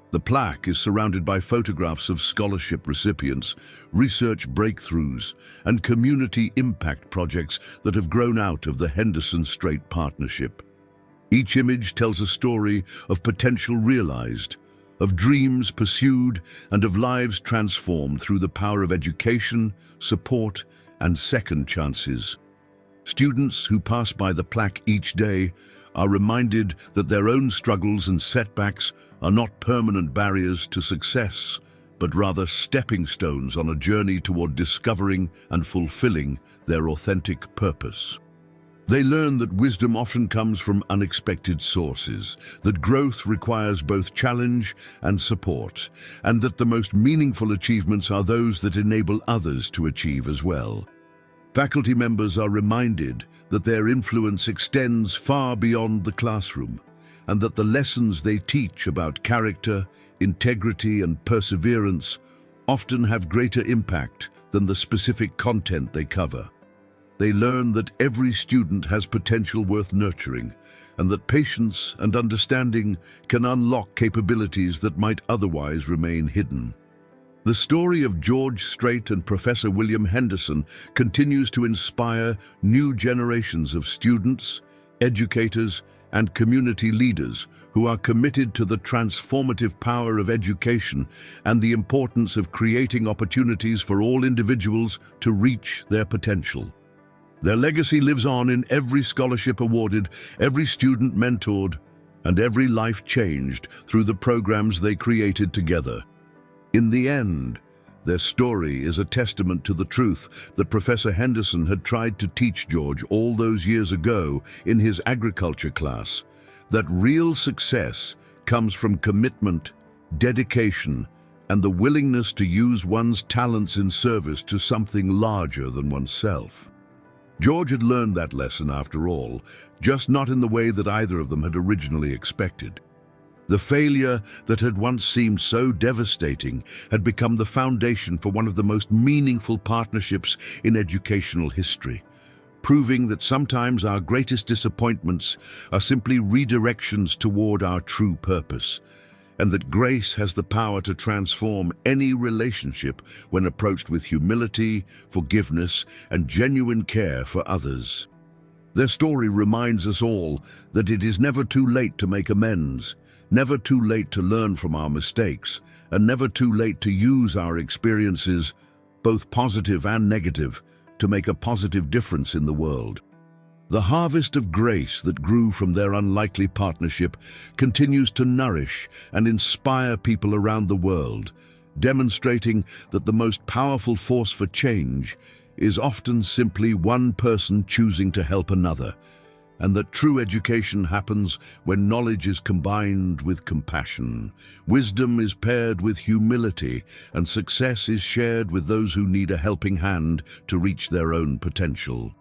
The plaque is surrounded by photographs of scholarship recipients, research breakthroughs, and community impact projects that have grown out of the Henderson-Strait partnership. Each image tells a story of potential realized, of dreams pursued, and of lives transformed through the power of education, support, and second chances. Students who pass by the plaque each day are reminded that their own struggles and setbacks are not permanent barriers to success, but rather stepping stones on a journey toward discovering and fulfilling their authentic purpose. They learn that wisdom often comes from unexpected sources, that growth requires both challenge and support, and that the most meaningful achievements are those that enable others to achieve as well. Faculty members are reminded that their influence extends far beyond the classroom, and that the lessons they teach about character, integrity, and perseverance often have greater impact than the specific content they cover. They learn that every student has potential worth nurturing, and that patience and understanding can unlock capabilities that might otherwise remain hidden. The story of George Strait and Professor William Henderson continues to inspire new generations of students, educators, and community leaders who are committed to the transformative power of education and the importance of creating opportunities for all individuals to reach their potential. Their legacy lives on in every scholarship awarded, every student mentored, and every life changed through the programs they created together. In the end, their story is a testament to the truth that Professor Henderson had tried to teach George all those years ago in his agriculture class, that real success comes from commitment, dedication, and the willingness to use one's talents in service to something larger than oneself. George had learned that lesson after all, just not in the way that either of them had originally expected. The failure that had once seemed so devastating had become the foundation for one of the most meaningful partnerships in educational history, proving that sometimes our greatest disappointments are simply redirections toward our true purpose, and that grace has the power to transform any relationship when approached with humility, forgiveness, and genuine care for others. Their story reminds us all that it is never too late to make amends, never too late to learn from our mistakes, and never too late to use our experiences, both positive and negative, to make a positive difference in the world. The harvest of grace that grew from their unlikely partnership continues to nourish and inspire people around the world, demonstrating that the most powerful force for change is often simply one person choosing to help another, and that true education happens when knowledge is combined with compassion, wisdom is paired with humility, and success is shared with those who need a helping hand to reach their own potential.